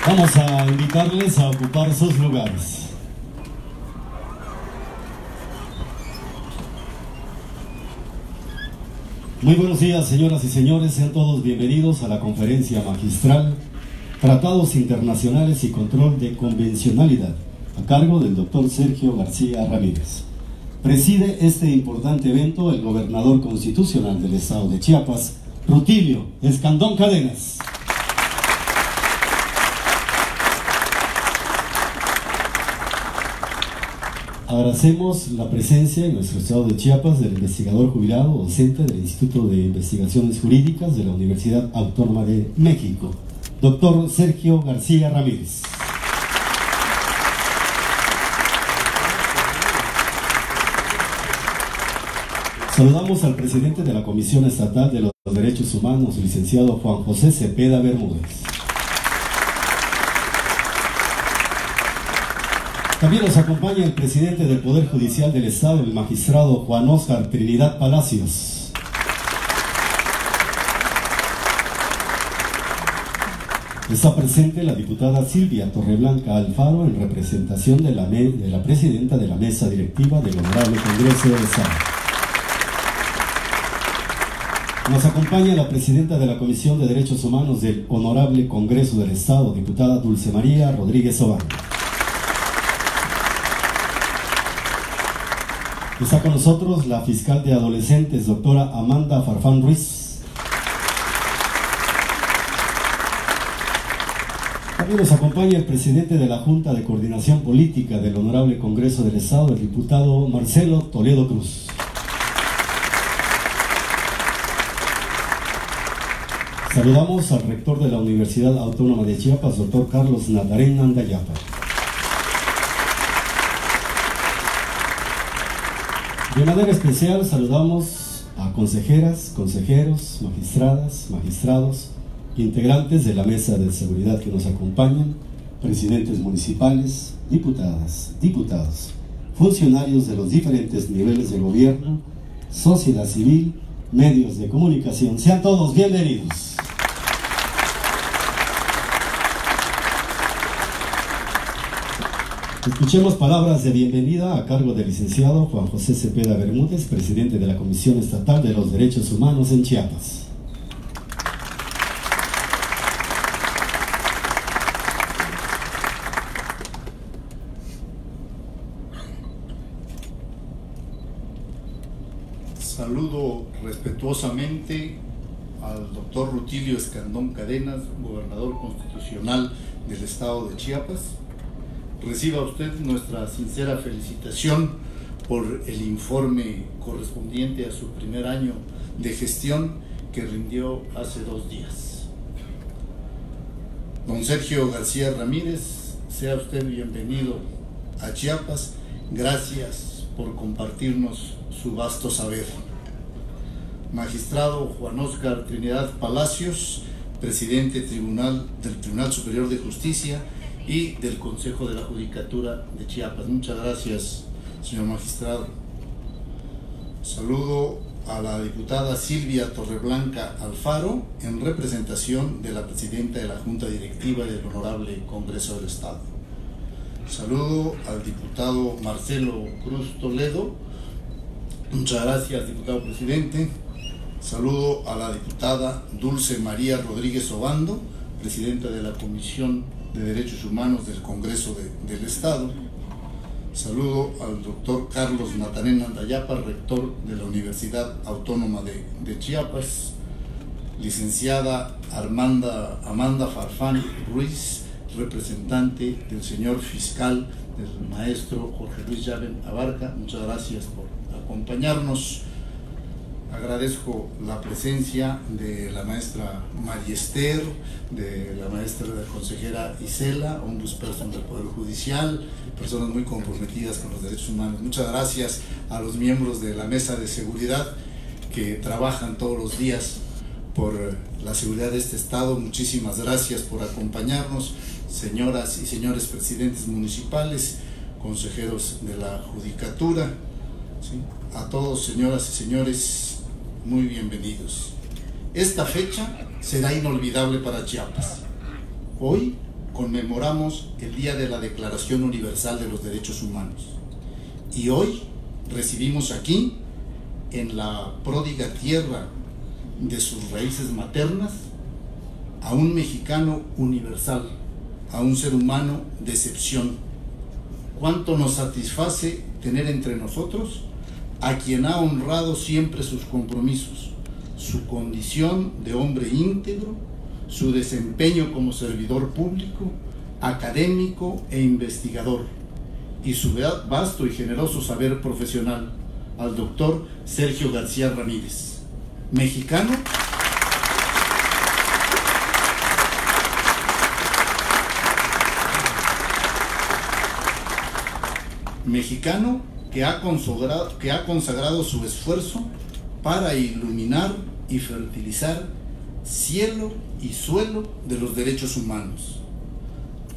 Vamos a invitarles a ocupar sus lugares. Muy buenos días, señoras y señores, sean todos bienvenidos a la conferencia magistral Tratados Internacionales y Control de Convencionalidad, a cargo del doctor Sergio García Ramírez. Preside este importante evento el gobernador constitucional del estado de Chiapas, Rutilio Escandón Cadenas. Agradecemos la presencia en nuestro estado de Chiapas del investigador jubilado docente del Instituto de Investigaciones Jurídicas de la Universidad Autónoma de México, doctor Sergio García Ramírez. Saludamos al presidente de la Comisión Estatal de los Derechos Humanos, licenciado Juan José Cepeda Bermúdez. También nos acompaña el presidente del Poder Judicial del Estado, el magistrado Juan Óscar Trinidad Palacios. Está presente la diputada Silvia Torreblanca Alfaro en representación de la presidenta de la mesa directiva del Honorable Congreso del Estado. Nos acompaña la presidenta de la Comisión de Derechos Humanos del Honorable Congreso del Estado, diputada Dulce María Rodríguez Obando. Está con nosotros la fiscal de adolescentes, doctora Amanda Farfán Ruiz. También nos acompaña el presidente de la Junta de Coordinación Política del Honorable Congreso del Estado, el diputado Marcelo Toledo Cruz. Saludamos al rector de la Universidad Autónoma de Chiapas, doctor Carlos Natarén Andayapa. De manera especial saludamos a consejeras, consejeros, magistradas, magistrados, integrantes de la mesa de seguridad que nos acompañan, presidentes municipales, diputadas, diputados, funcionarios de los diferentes niveles de gobierno, sociedad civil, medios de comunicación. Sean todos bienvenidos. Escuchemos palabras de bienvenida a cargo del licenciado Juan José Cepeda Bermúdez, presidente de la Comisión Estatal de los Derechos Humanos en Chiapas. Saludo respetuosamente al doctor Rutilio Escandón Cadenas, gobernador constitucional del estado de Chiapas. Reciba usted nuestra sincera felicitación por el informe correspondiente a su primer año de gestión que rindió hace 2 días. Don Sergio García Ramírez, sea usted bienvenido a Chiapas. Gracias por compartirnos su vasto saber. Magistrado Juan Óscar Trinidad Palacios, presidente del Tribunal Superior de Justicia y del Consejo de la Judicatura de Chiapas. Muchas gracias, señor magistrado. Saludo a la diputada Silvia Torreblanca Alfaro en representación de la presidenta de la Junta Directiva del Honorable Congreso del Estado. Saludo al diputado Marcelo Cruz Toledo. Muchas gracias, diputado presidente. Saludo a la diputada Dulce María Rodríguez Obando, presidenta de la Comisión de Derechos Humanos del Congreso del Estado. Saludo al doctor Carlos Natarén Andayapa, rector de la Universidad Autónoma de Chiapas. Licenciada Amanda Farfán Ruiz, representante del señor fiscal, del maestro Jorge Luis Llaven Abarca. Muchas gracias por acompañarnos. Agradezco la presencia de la maestra María Esther, de la maestra de la consejera Isela, ombudsperson del Poder Judicial, personas muy comprometidas con los derechos humanos. Muchas gracias a los miembros de la mesa de seguridad que trabajan todos los días por la seguridad de este estado. Muchísimas gracias por acompañarnos, señoras y señores presidentes municipales, consejeros de la Judicatura, ¿sí? A todos, señoras y señores, muy bienvenidos. Esta fecha será inolvidable para Chiapas. Hoy conmemoramos el Día de la Declaración Universal de los Derechos Humanos. Y hoy recibimos aquí, en la pródiga tierra de sus raíces maternas, a un mexicano universal, a un ser humano de excepción. Cuánto nos satisface tener entre nosotros a quien ha honrado siempre sus compromisos, su condición de hombre íntegro, su desempeño como servidor público, académico e investigador, y su vasto y generoso saber profesional, al doctor Sergio García Ramírez, mexicano, que ha consagrado su esfuerzo para iluminar y fertilizar cielo y suelo de los derechos humanos.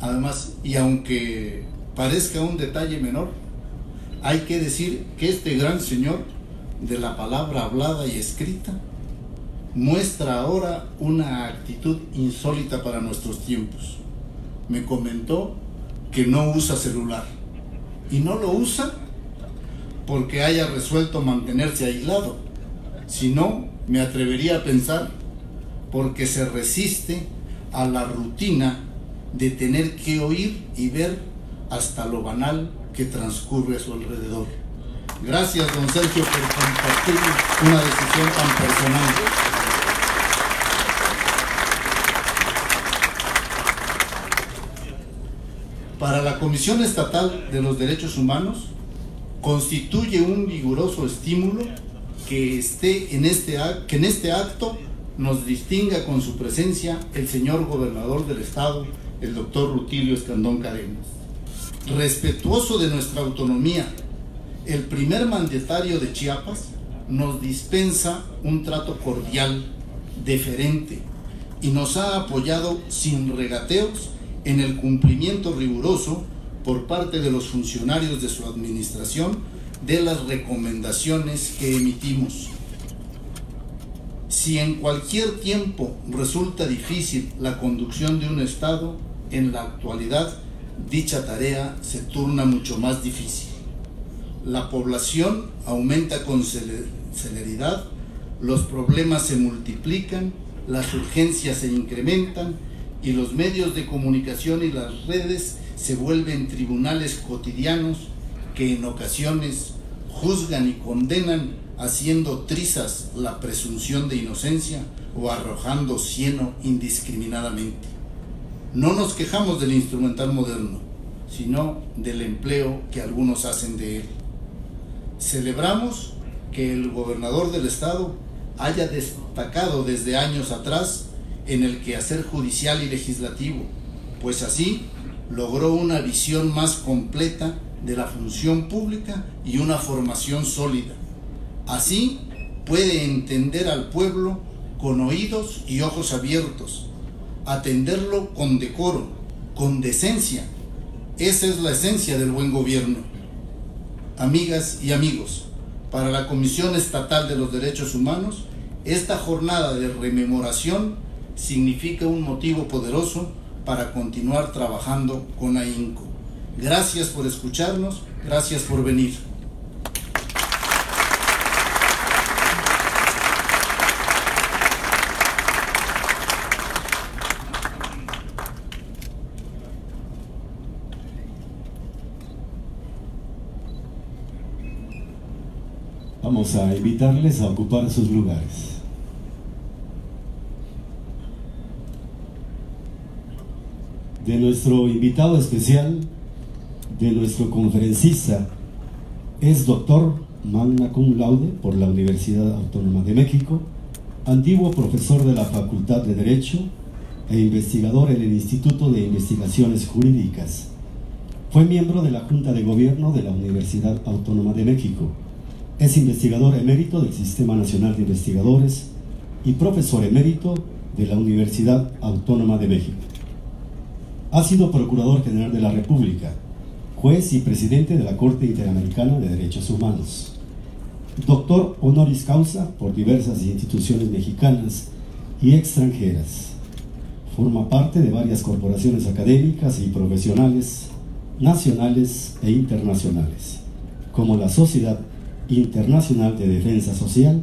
Además, y aunque parezca un detalle menor, hay que decir que este gran señor de la palabra hablada y escrita muestra ahora una actitud insólita para nuestros tiempos. Me comentó que no usa celular, y no lo usa porque haya resuelto mantenerse aislado, sino, me atrevería a pensar, porque se resiste a la rutina de tener que oír y ver hasta lo banal que transcurre a su alrededor. Gracias, don Sergio, por compartir una decisión tan personal. Para la Comisión Estatal de los Derechos Humanos, constituye un vigoroso estímulo que en este acto nos distinga con su presencia el señor gobernador del estado, el doctor Rutilio Escandón Cadenas. Respetuoso de nuestra autonomía, el primer mandatario de Chiapas nos dispensa un trato cordial, deferente, y nos ha apoyado sin regateos en el cumplimiento riguroso por parte de los funcionarios de su administración de las recomendaciones que emitimos. Si en cualquier tiempo resulta difícil la conducción de un Estado, en la actualidad dicha tarea se torna mucho más difícil. La población aumenta con celeridad, los problemas se multiplican, las urgencias se incrementan y los medios de comunicación y las redes se vuelven tribunales cotidianos que en ocasiones juzgan y condenan, haciendo trizas la presunción de inocencia o arrojando cieno indiscriminadamente. No nos quejamos del instrumental moderno, sino del empleo que algunos hacen de él. Celebramos que el gobernador del estado haya destacado desde años atrás en el quehacer judicial y legislativo, pues así logró una visión más completa de la función pública y una formación sólida. Así puede entender al pueblo con oídos y ojos abiertos, atenderlo con decoro, con decencia. Esa es la esencia del buen gobierno. Amigas y amigos, para la Comisión Estatal de los Derechos Humanos, esta jornada de rememoración significa un motivo poderoso para continuar trabajando con ahínco. Gracias por escucharnos, gracias por venir. Vamos a invitarles a ocupar sus lugares. De nuestro invitado especial, de nuestro conferencista, es doctor magna cum laude por la Universidad Autónoma de México, antiguo profesor de la Facultad de Derecho e investigador en el Instituto de Investigaciones Jurídicas. Fue miembro de la Junta de Gobierno de la Universidad Autónoma de México. Es investigador emérito del Sistema Nacional de Investigadores y profesor emérito de la Universidad Autónoma de México. Ha sido Procurador General de la República, juez y presidente de la Corte Interamericana de Derechos Humanos. Doctor honoris causa por diversas instituciones mexicanas y extranjeras. Forma parte de varias corporaciones académicas y profesionales nacionales e internacionales, como la Sociedad Internacional de Defensa Social,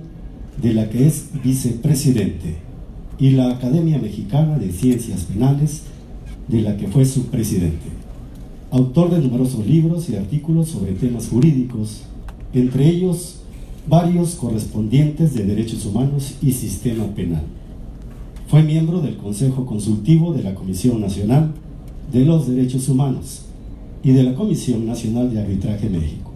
de la que es vicepresidente, y la Academia Mexicana de Ciencias Penales, de la que fue subpresidente. Autor de numerosos libros y artículos sobre temas jurídicos, entre ellos varios correspondientes de derechos humanos y sistema penal. Fue miembro del Consejo Consultivo de la Comisión Nacional de los Derechos Humanos y de la Comisión Nacional de Arbitraje México.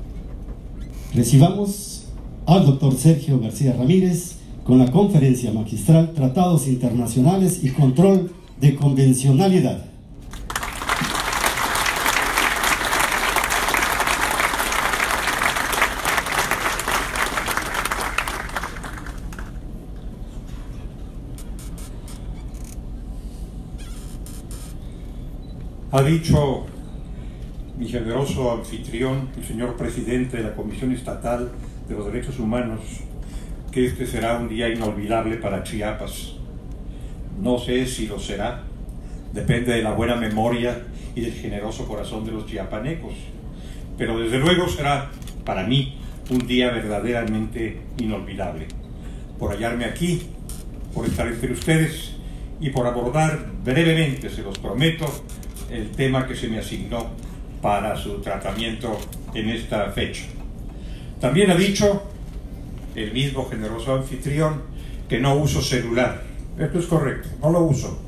Recibamos al doctor Sergio García Ramírez con la conferencia magistral Tratados Internacionales y Control de Convencionalidad. Ha dicho mi generoso anfitrión, el señor presidente de la Comisión Estatal de los Derechos Humanos, que este será un día inolvidable para Chiapas. No sé si lo será, depende de la buena memoria y del generoso corazón de los chiapanecos, pero desde luego será para mí un día verdaderamente inolvidable, por hallarme aquí, por estar entre ustedes y por abordar brevemente, se los prometo, el tema que se me asignó para su tratamiento en esta fecha. También ha dicho el mismo generoso anfitrión que no uso celular. Esto es correcto, no lo uso,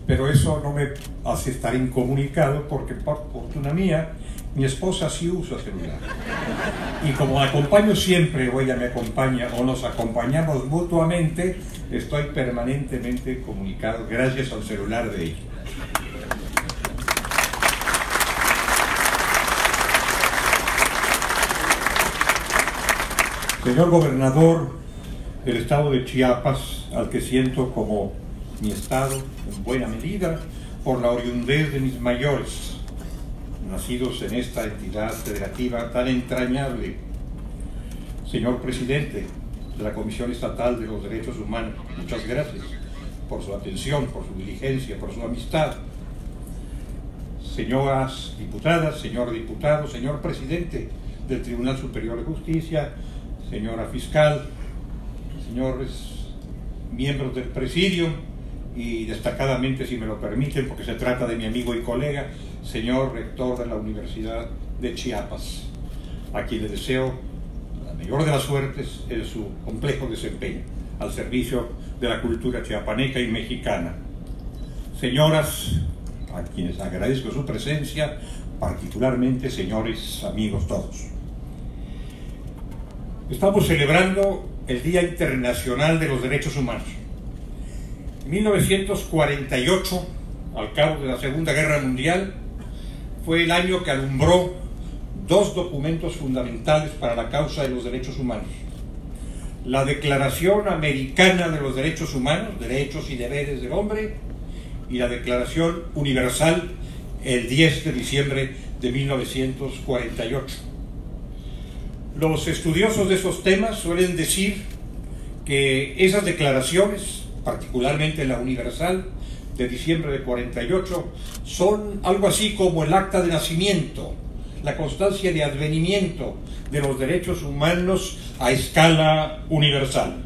pero eso no me hace estar incomunicado porque por fortuna mía mi esposa sí usa celular, y como la acompaño siempre o ella me acompaña o nos acompañamos mutuamente, estoy permanentemente comunicado gracias al celular de ella. Señor gobernador del estado de Chiapas, al que siento como mi estado en buena medida por la oriundez de mis mayores, nacidos en esta entidad federativa tan entrañable. Señor presidente de la Comisión Estatal de los Derechos Humanos, muchas gracias por su atención, por su diligencia, por su amistad. Señoras diputadas, señor diputado, señor presidente del Tribunal Superior de Justicia, señora fiscal, señores miembros del presidio y destacadamente, si me lo permiten, porque se trata de mi amigo y colega, señor rector de la Universidad de Chiapas, a quien le deseo la mayor de las suertes en su complejo desempeño al servicio de la cultura chiapaneca y mexicana. Señoras, a quienes agradezco su presencia, particularmente señores amigos todos. Estamos celebrando el Día Internacional de los Derechos Humanos. En 1948, al cabo de la Segunda Guerra Mundial, fue el año que alumbró dos documentos fundamentales para la causa de los derechos humanos: la Declaración Americana de los Derechos Humanos, Derechos y Deberes del Hombre, y la Declaración Universal, el 10 de diciembre de 1948. Los estudiosos de esos temas suelen decir que esas declaraciones, particularmente la Universal de diciembre de 48, son algo así como el acta de nacimiento, la constancia de advenimiento de los derechos humanos a escala universal.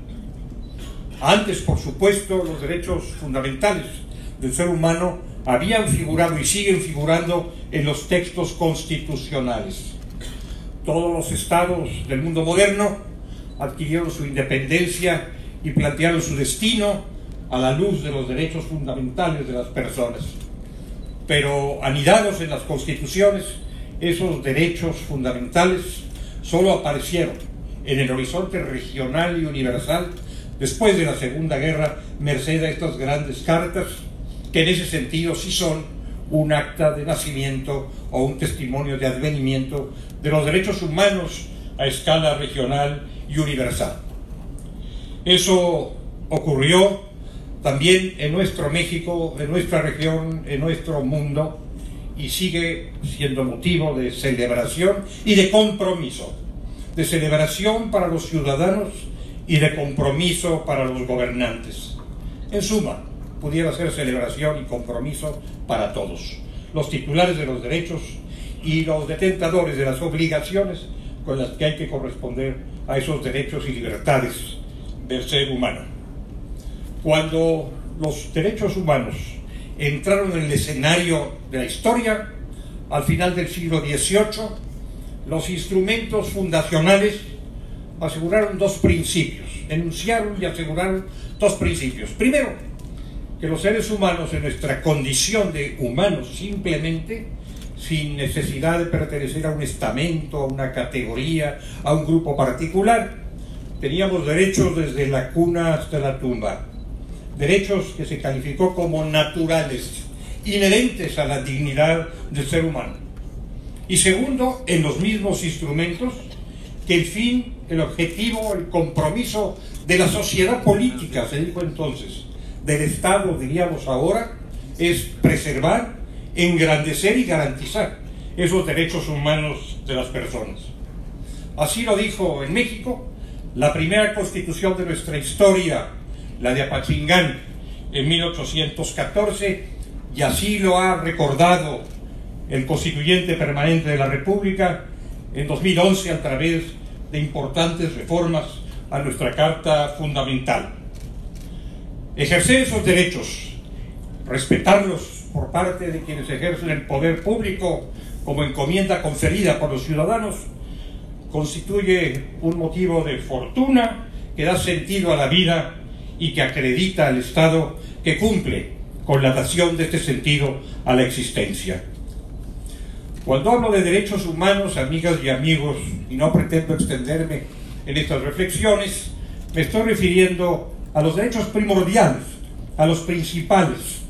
Antes, por supuesto, los derechos fundamentales del ser humano habían figurado y siguen figurando en los textos constitucionales. Todos los estados del mundo moderno adquirieron su independencia y plantearon su destino a la luz de los derechos fundamentales de las personas. Pero anidados en las constituciones, esos derechos fundamentales solo aparecieron en el horizonte regional y universal después de la Segunda Guerra, merced a estas grandes cartas, que en ese sentido sí son un acta de nacimiento o un testimonio de advenimiento de los derechos humanos a escala regional y universal. Eso ocurrió también en nuestro México, en nuestra región, en nuestro mundo, y sigue siendo motivo de celebración y de compromiso, de celebración para los ciudadanos y de compromiso para los gobernantes. En suma, pudiera ser celebración y compromiso para todos, los titulares de los derechos y los detentadores de las obligaciones con las que hay que corresponder a esos derechos y libertades del ser humano. Cuando los derechos humanos entraron en el escenario de la historia, al final del siglo XVIII, los instrumentos fundacionales aseguraron dos principios, enunciaron y aseguraron dos principios. Primero, que los seres humanos en nuestra condición de humanos simplemente, sin necesidad de pertenecer a un estamento, a una categoría, a un grupo particular, teníamos derechos desde la cuna hasta la tumba, derechos que se calificó como naturales, inherentes a la dignidad del ser humano. Y segundo, en los mismos instrumentos, que el fin, el objetivo, el compromiso de la sociedad política, se dijo entonces, del Estado, diríamos ahora, es preservar, engrandecer y garantizar esos derechos humanos de las personas. Así lo dijo en México la primera constitución de nuestra historia, la de Apatzingán, en 1814, y así lo ha recordado el constituyente permanente de la República en 2011 a través de importantes reformas a nuestra Carta Fundamental. Ejercer esos derechos, respetarlos por parte de quienes ejercen el poder público como encomienda conferida por los ciudadanos, constituye un motivo de fortuna que da sentido a la vida y que acredita al Estado que cumple con la dación de este sentido a la existencia. Cuando hablo de derechos humanos, amigas y amigos, y no pretendo extenderme en estas reflexiones, me estoy refiriendo a los derechos primordiales, a los principales,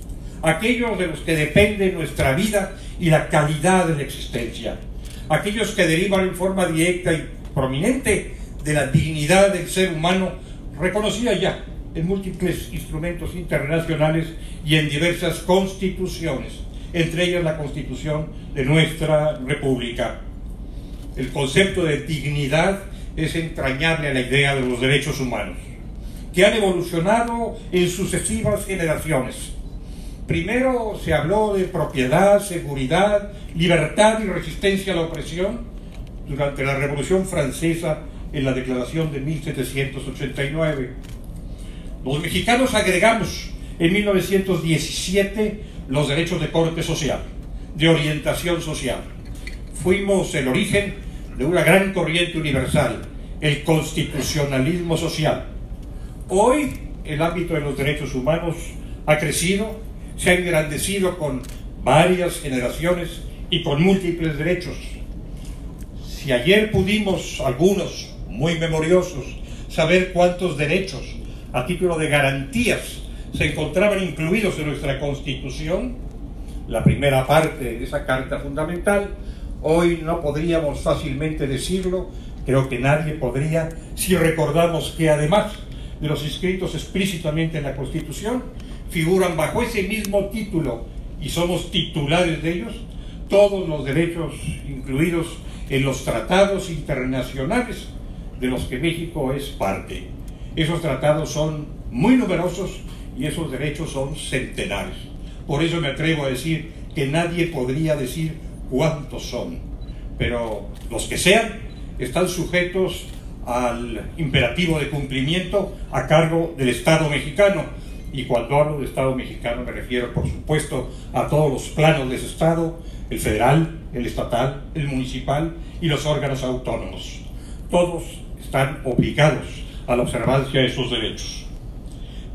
aquellos de los que depende nuestra vida y la calidad de la existencia, aquellos que derivan en forma directa y prominente de la dignidad del ser humano, reconocida ya en múltiples instrumentos internacionales y en diversas constituciones, entre ellas la Constitución de nuestra República. El concepto de dignidad es entrañable a la idea de los derechos humanos, que han evolucionado en sucesivas generaciones. Primero se habló de propiedad, seguridad, libertad y resistencia a la opresión durante la Revolución Francesa en la Declaración de 1789. Los mexicanos agregamos en 1917 los derechos de corte social, de orientación social. Fuimos el origen de una gran corriente universal, el constitucionalismo social. Hoy el ámbito de los derechos humanos ha crecido, se ha engrandecido con varias generaciones y con múltiples derechos. Si ayer pudimos, algunos muy memoriosos, saber cuántos derechos a título de garantías se encontraban incluidos en nuestra Constitución, la primera parte de esa Carta Fundamental, hoy no podríamos fácilmente decirlo, creo que nadie podría, si recordamos que además de los inscritos explícitamente en la Constitución, figuran bajo ese mismo título, y somos titulares de ellos, todos los derechos incluidos en los tratados internacionales de los que México es parte. Esos tratados son muy numerosos y esos derechos son centenares. Por eso me atrevo a decir que nadie podría decir cuántos son, pero los que sean están sujetos al imperativo de cumplimiento a cargo del Estado mexicano. Y cuando hablo de Estado mexicano me refiero, por supuesto, a todos los planos de ese Estado, el federal, el estatal, el municipal y los órganos autónomos. Todos están obligados a la observancia de esos derechos.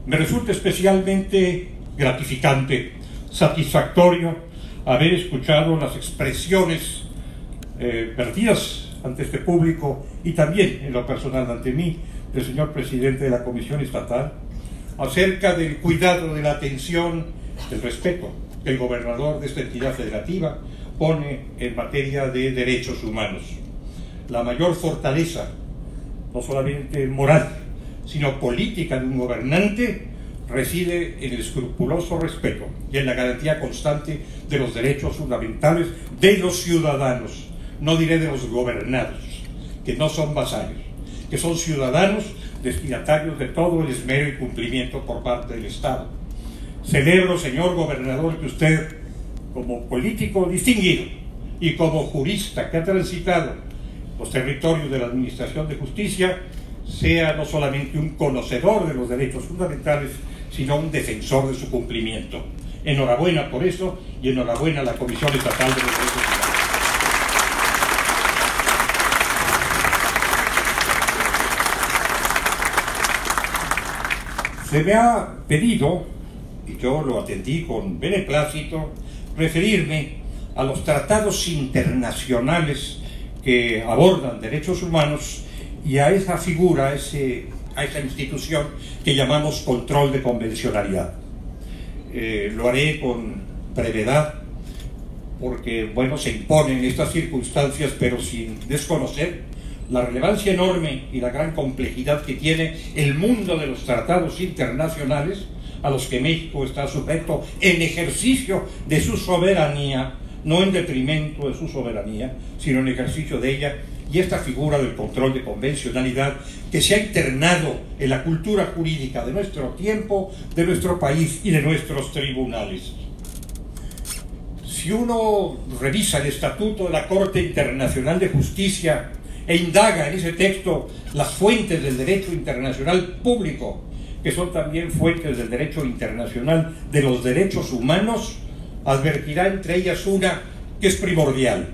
Me resulta especialmente gratificante, satisfactorio, haber escuchado las expresiones vertidas ante este público y también en lo personal ante mí, del señor presidente de la Comisión Estatal, acerca del cuidado, de la atención, del respeto que el gobernador de esta entidad federativa pone en materia de derechos humanos. La mayor fortaleza, no solamente moral, sino política de un gobernante, reside en el escrupuloso respeto y en la garantía constante de los derechos fundamentales de los ciudadanos, no diré de los gobernados, que no son vasallos, que son ciudadanos destinatarios de todo el esmero y cumplimiento por parte del Estado. Celebro, señor gobernador, que usted, como político distinguido y como jurista que ha transitado los territorios de la Administración de Justicia, sea no solamente un conocedor de los derechos fundamentales, sino un defensor de su cumplimiento. Enhorabuena por eso y enhorabuena a la Comisión Estatal de los Derechos Humanos. Se me ha pedido, y yo lo atendí con beneplácito, referirme a los tratados internacionales que abordan derechos humanos y a esa figura, a esa institución que llamamos control de convencionalidad. Lo haré con brevedad porque, bueno, se imponen estas circunstancias, pero sin desconocer la relevancia enorme y la gran complejidad que tiene el mundo de los tratados internacionales a los que México está sujeto en ejercicio de su soberanía, no en detrimento de su soberanía, sino en ejercicio de ella, y esta figura del control de convencionalidad que se ha internado en la cultura jurídica de nuestro tiempo, de nuestro país y de nuestros tribunales. Si uno revisa el Estatuto de la Corte Internacional de Justicia e indaga en ese texto las fuentes del derecho internacional público, que son también fuentes del derecho internacional de los derechos humanos, advertirá entre ellas una que es primordial,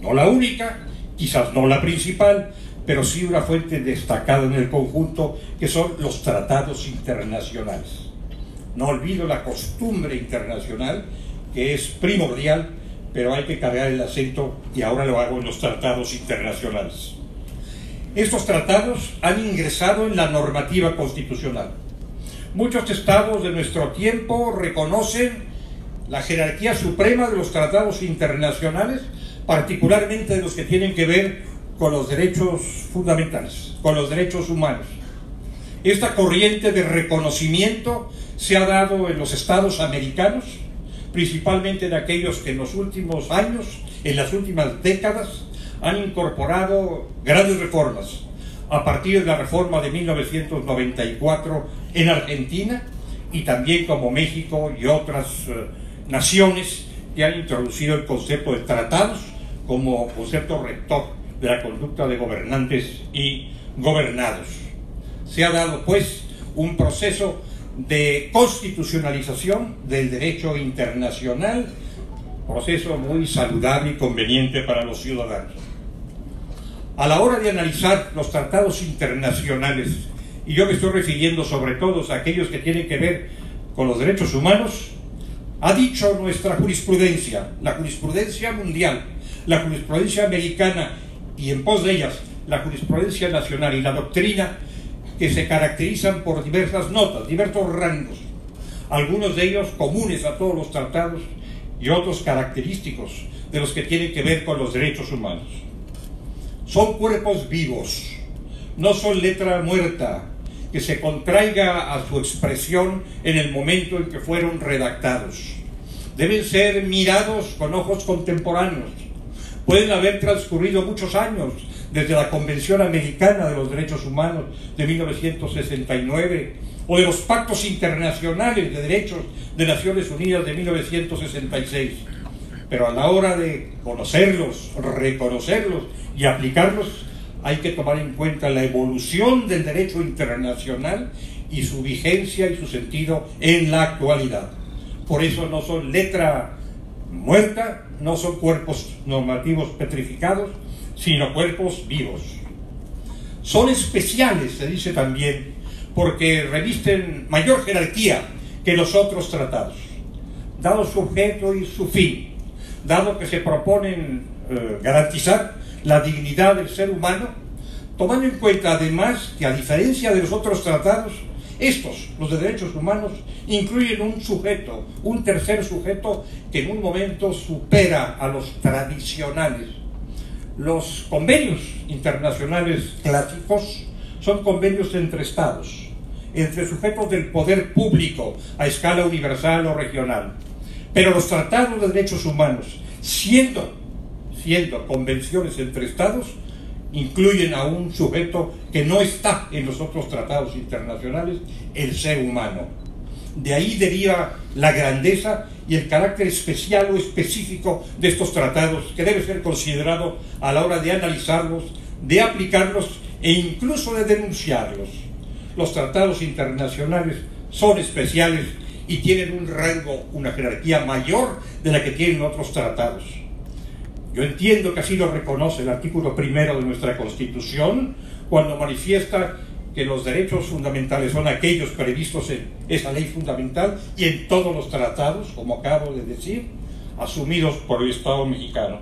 no la única, quizás no la principal, pero sí una fuente destacada en el conjunto, que son los tratados internacionales. No olvido la costumbre internacional, que es primordial, pero hay que cargar el acento, y ahora lo hago en los tratados internacionales. Estos tratados han ingresado en la normativa constitucional. Muchos estados de nuestro tiempo reconocen la jerarquía suprema de los tratados internacionales, particularmente de los que tienen que ver con los derechos fundamentales, con los derechos humanos. Esta corriente de reconocimiento se ha dado en los estados americanos, principalmente en aquellos que en los últimos años, en las últimas décadas, han incorporado grandes reformas, a partir de la reforma de 1994 en Argentina, y también como México y otras naciones que han introducido el concepto de tratados como concepto rector de la conducta de gobernantes y gobernados. Se ha dado, pues, un proceso de constitucionalización del derecho internacional, proceso muy saludable y conveniente para los ciudadanos. A la hora de analizar los tratados internacionales, y yo me estoy refiriendo sobre todo a aquellos que tienen que ver con los derechos humanos, ha dicho nuestra jurisprudencia, la jurisprudencia mundial, la jurisprudencia americana y en pos de ellas la jurisprudencia nacional y la doctrina, que se caracterizan por diversas notas, diversos rangos, algunos de ellos comunes a todos los tratados y otros característicos de los que tienen que ver con los derechos humanos. Son cuerpos vivos, no son letra muerta que se contraiga a su expresión en el momento en que fueron redactados. Deben ser mirados con ojos contemporáneos. Pueden haber transcurrido muchos años desde la Convención Americana de los Derechos Humanos de 1969 o de los Pactos Internacionales de Derechos de Naciones Unidas de 1966. Pero a la hora de conocerlos, reconocerlos y aplicarlos, hay que tomar en cuenta la evolución del derecho internacional y su vigencia y su sentido en la actualidad. Por eso no son letra muerta, no son cuerpos normativos petrificados, sino cuerpos vivos. Son especiales, se dice también, porque revisten mayor jerarquía que los otros tratados, dado su objeto y su fin, dado que se proponen garantizar la dignidad del ser humano, tomando en cuenta además que, a diferencia de los otros tratados, estos, los de derechos humanos, incluyen un sujeto, un tercer sujeto que en un momento supera a los tradicionales. Los convenios internacionales clásicos son convenios entre estados, entre sujetos del poder público a escala universal o regional. Pero los tratados de derechos humanos, siendo convenciones entre estados, incluyen a un sujeto que no está en los otros tratados internacionales, el ser humano. De ahí deriva la grandeza y el carácter especial o específico de estos tratados, que debe ser considerado a la hora de analizarlos, de aplicarlos e incluso de denunciarlos. Los tratados internacionales son especiales y tienen un rango, una jerarquía mayor de la que tienen otros tratados. Yo entiendo que así lo reconoce el artículo 1 de nuestra Constitución, cuando manifiesta que los derechos fundamentales son aquellos previstos en esa ley fundamental y en todos los tratados, como acabo de decir, asumidos por el Estado mexicano.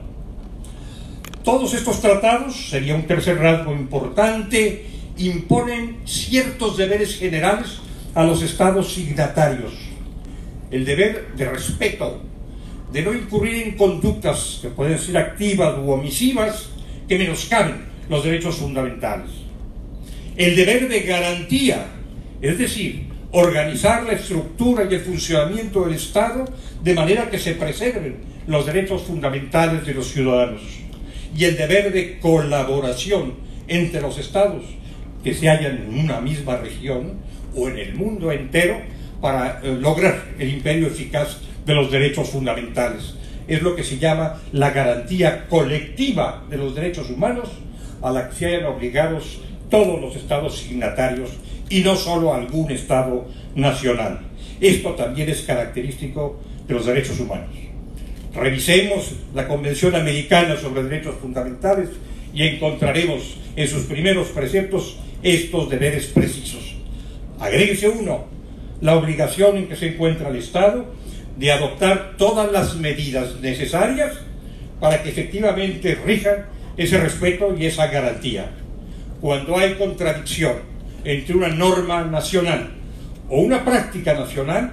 Todos estos tratados, sería un tercer rasgo importante, imponen ciertos deberes generales a los estados signatarios. El deber de respeto, de no incurrir en conductas que pueden ser activas u omisivas que menoscaben los derechos fundamentales. El deber de garantía, es decir, organizar la estructura y el funcionamiento del Estado de manera que se preserven los derechos fundamentales de los ciudadanos. Y el deber de colaboración entre los estados que se hallan en una misma región o en el mundo entero para lograr el imperio eficaz de los derechos fundamentales. Es lo que se llama la garantía colectiva de los derechos humanos, a la que se hayan obligados todos los estados signatarios y no solo algún estado nacional. Esto también es característico de los derechos humanos. Revisemos la Convención Americana sobre Derechos Fundamentales y encontraremos en sus primeros preceptos estos deberes precisos. Agréguese uno, la obligación en que se encuentra el Estado de adoptar todas las medidas necesarias para que efectivamente rijan ese respeto y esa garantía. Cuando hay contradicción entre una norma nacional o una práctica nacional,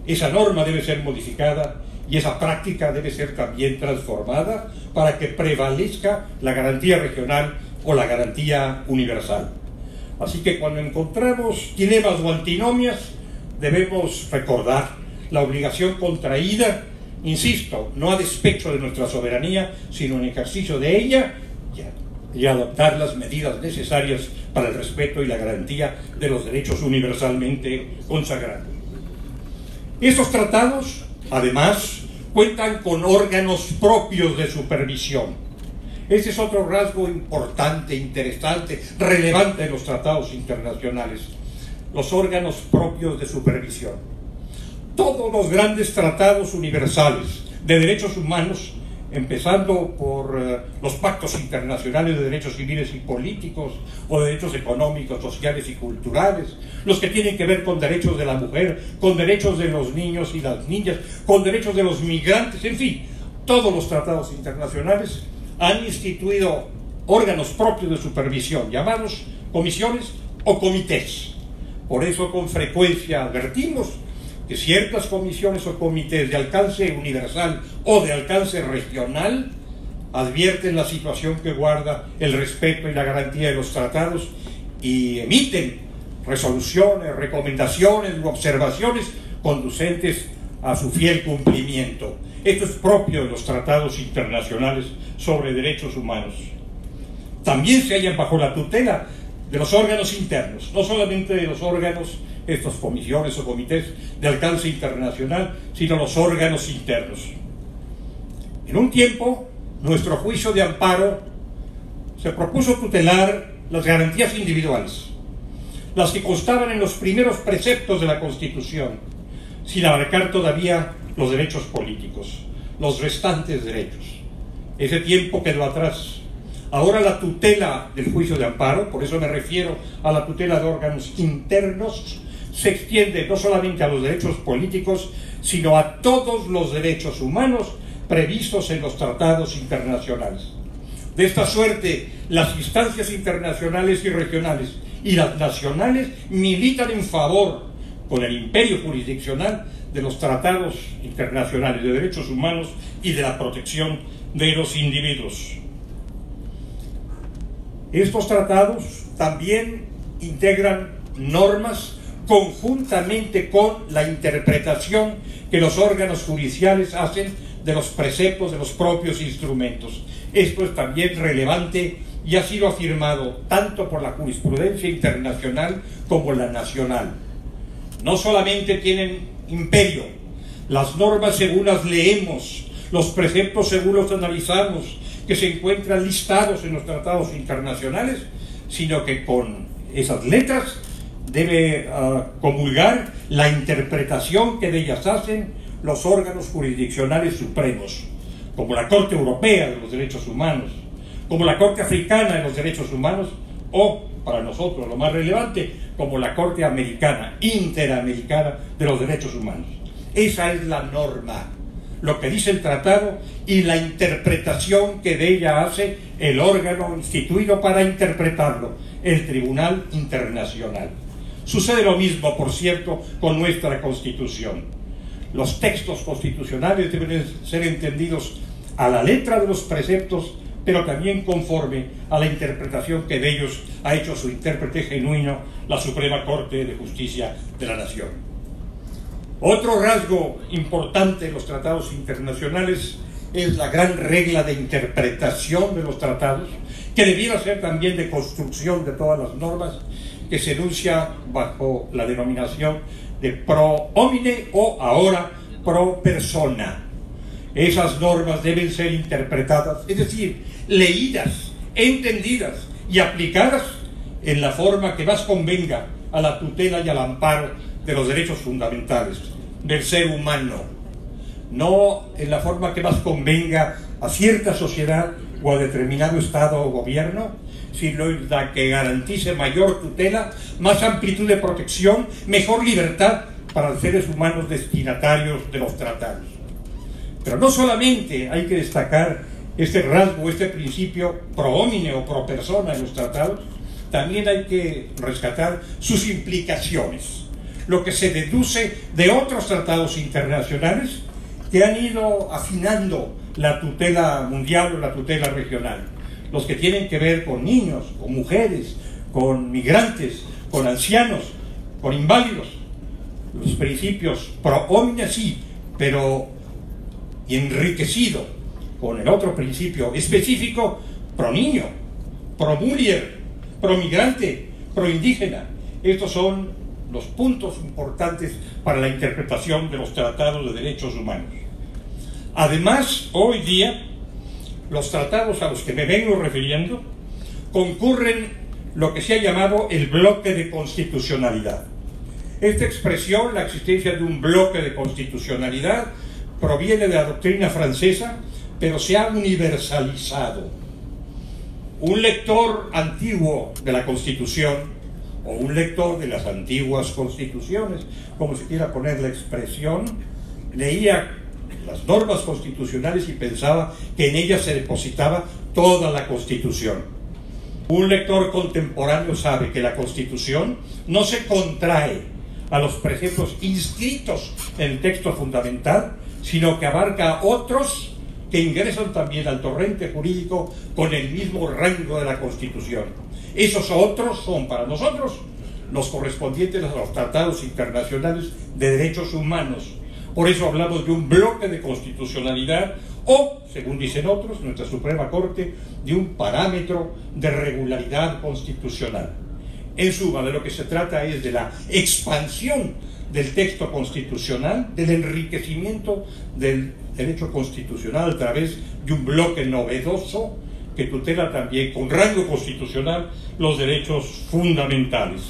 esa norma debe ser modificada y esa práctica debe ser también transformada para que prevalezca la garantía regional o la garantía universal. Así que cuando encontramos dilemas o antinomias, debemos recordar la obligación contraída, insisto, no a despecho de nuestra soberanía, sino en ejercicio de ella, y adoptar las medidas necesarias para el respeto y la garantía de los derechos universalmente consagrados. Estos tratados, además, cuentan con órganos propios de supervisión. Ese es otro rasgo importante, interesante, relevante de los tratados internacionales. Los órganos propios de supervisión. Todos los grandes tratados universales de derechos humanos, empezando por los pactos internacionales de derechos civiles y políticos, o de derechos económicos, sociales y culturales, los que tienen que ver con derechos de la mujer, con derechos de los niños y las niñas, con derechos de los migrantes, en fin, todos los tratados internacionales han instituido órganos propios de supervisión, llamados comisiones o comités. Por eso con frecuencia advertimos que ciertas comisiones o comités de alcance universal o de alcance regional advierten la situación que guarda el respeto y la garantía de los tratados y emiten resoluciones, recomendaciones u observaciones conducentes a su fiel cumplimiento. Esto es propio de los tratados internacionales sobre derechos humanos. También se hallan bajo la tutela de los órganos internos, no solamente de los órganos, estas comisiones o comités de alcance internacional, sino los órganos internos. En un tiempo, nuestro juicio de amparo se propuso tutelar las garantías individuales, las que constaban en los primeros preceptos de la Constitución, sin abarcar todavía los derechos políticos, los restantes derechos. Ese tiempo quedó atrás. Ahora la tutela del juicio de amparo, por eso me refiero a la tutela de órganos internos, se extiende no solamente a los derechos políticos, sino a todos los derechos humanos previstos en los tratados internacionales. De esta suerte, las instancias internacionales y regionales y las nacionales militan en favor, con el imperio jurisdiccional, de los tratados internacionales de derechos humanos y de la protección de los individuos. Estos tratados también integran normas conjuntamente con la interpretación que los órganos judiciales hacen de los preceptos de los propios instrumentos. Esto es también relevante y ha sido afirmado tanto por la jurisprudencia internacional como la nacional. no solamente tienen imperio, las normas según las leemos, los preceptos según los analizamos, que se encuentran listados en los tratados internacionales, sino que con esas letras debe comulgar la interpretación que de ellas hacen los órganos jurisdiccionales supremos, como la Corte Europea de los Derechos Humanos, como la Corte Africana de los Derechos Humanos, o, para nosotros lo más relevante, como la Corte Americana, Interamericana de los Derechos Humanos. Esa es la norma, lo que dice el tratado y la interpretación que de ella hace el órgano instituido para interpretarlo, el Tribunal Internacional. Sucede lo mismo, por cierto, con nuestra Constitución. Los textos constitucionales deben ser entendidos a la letra de los preceptos, pero también conforme a la interpretación que de ellos ha hecho su intérprete genuino, la Suprema Corte de Justicia de la Nación. Otro rasgo importante de los tratados internacionales es la gran regla de interpretación de los tratados, que debiera ser también de construcción de todas las normas, que se enuncia bajo la denominación de pro homine o ahora pro persona. Esas normas deben ser interpretadas, es decir, leídas, entendidas y aplicadas en la forma que más convenga a la tutela y al amparo de los derechos fundamentales del ser humano, no en la forma que más convenga a cierta sociedad o a determinado estado o gobierno, sino la que garantice mayor tutela, más amplitud de protección, mejor libertad para los seres humanos destinatarios de los tratados. Pero no solamente hay que destacar este rasgo, este principio pro homine o pro persona en los tratados, también hay que rescatar sus implicaciones, lo que se deduce de otros tratados internacionales que han ido afinando la tutela mundial o la tutela regional, los que tienen que ver con niños, con mujeres, con migrantes, con ancianos, con inválidos. Los principios pro homine sí, pero enriquecido con el otro principio específico pro niño, pro mujer, pro migrante, pro indígena. Estos son los puntos importantes para la interpretación de los tratados de derechos humanos. Además, hoy día, los tratados a los que me vengo refiriendo concurren lo que se ha llamado el bloque de constitucionalidad. Esta expresión, la existencia de un bloque de constitucionalidad, proviene de la doctrina francesa, pero se ha universalizado. Un lector antiguo de la Constitución, o un lector de las antiguas constituciones, como se quiera poner la expresión, leía las normas constitucionales y pensaba que en ellas se depositaba toda la Constitución. Un lector contemporáneo sabe que la Constitución no se contrae a los preceptos inscritos en el texto fundamental, sino que abarca a otros que ingresan también al torrente jurídico con el mismo rango de la Constitución. Esos otros son para nosotros los correspondientes a los tratados internacionales de derechos humanos. Por eso hablamos de un bloque de constitucionalidad o, según dicen otros, nuestra Suprema Corte, de un parámetro de regularidad constitucional. En suma, de lo que se trata es de la expansión del texto constitucional, del enriquecimiento del derecho constitucional a través de un bloque novedoso que tutela también con rango constitucional los derechos fundamentales.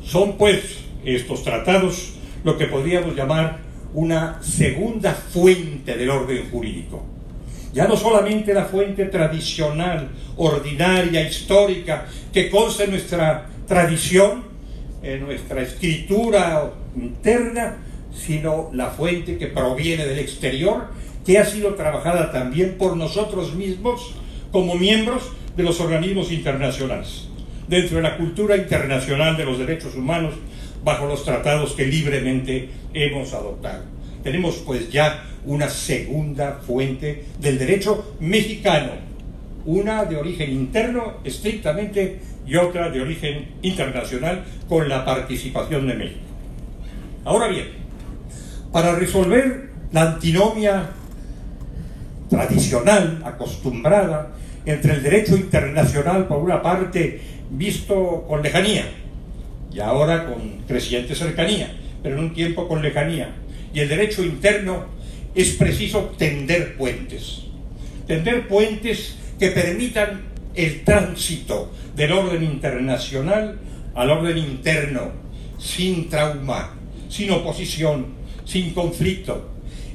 Son pues estos tratados lo que podríamos llamar una segunda fuente del orden jurídico. Ya no solamente la fuente tradicional, ordinaria, histórica, que consta en nuestra tradición, en nuestra escritura interna, sino la fuente que proviene del exterior, que ha sido trabajada también por nosotros mismos como miembros de los organismos internacionales, dentro de la cultura internacional de los derechos humanos, bajo los tratados que libremente hemos adoptado. Tenemos pues ya una segunda fuente del derecho mexicano, una de origen interno estrictamente y otra de origen internacional con la participación de México. Ahora bien, para resolver la antinomia tradicional, acostumbrada, entre el derecho internacional por una parte visto con lejanía y ahora con creciente cercanía, pero en un tiempo con lejanía. Y el derecho interno es preciso tender puentes que permitan el tránsito del orden internacional al orden interno, sin trauma, sin oposición, sin conflicto.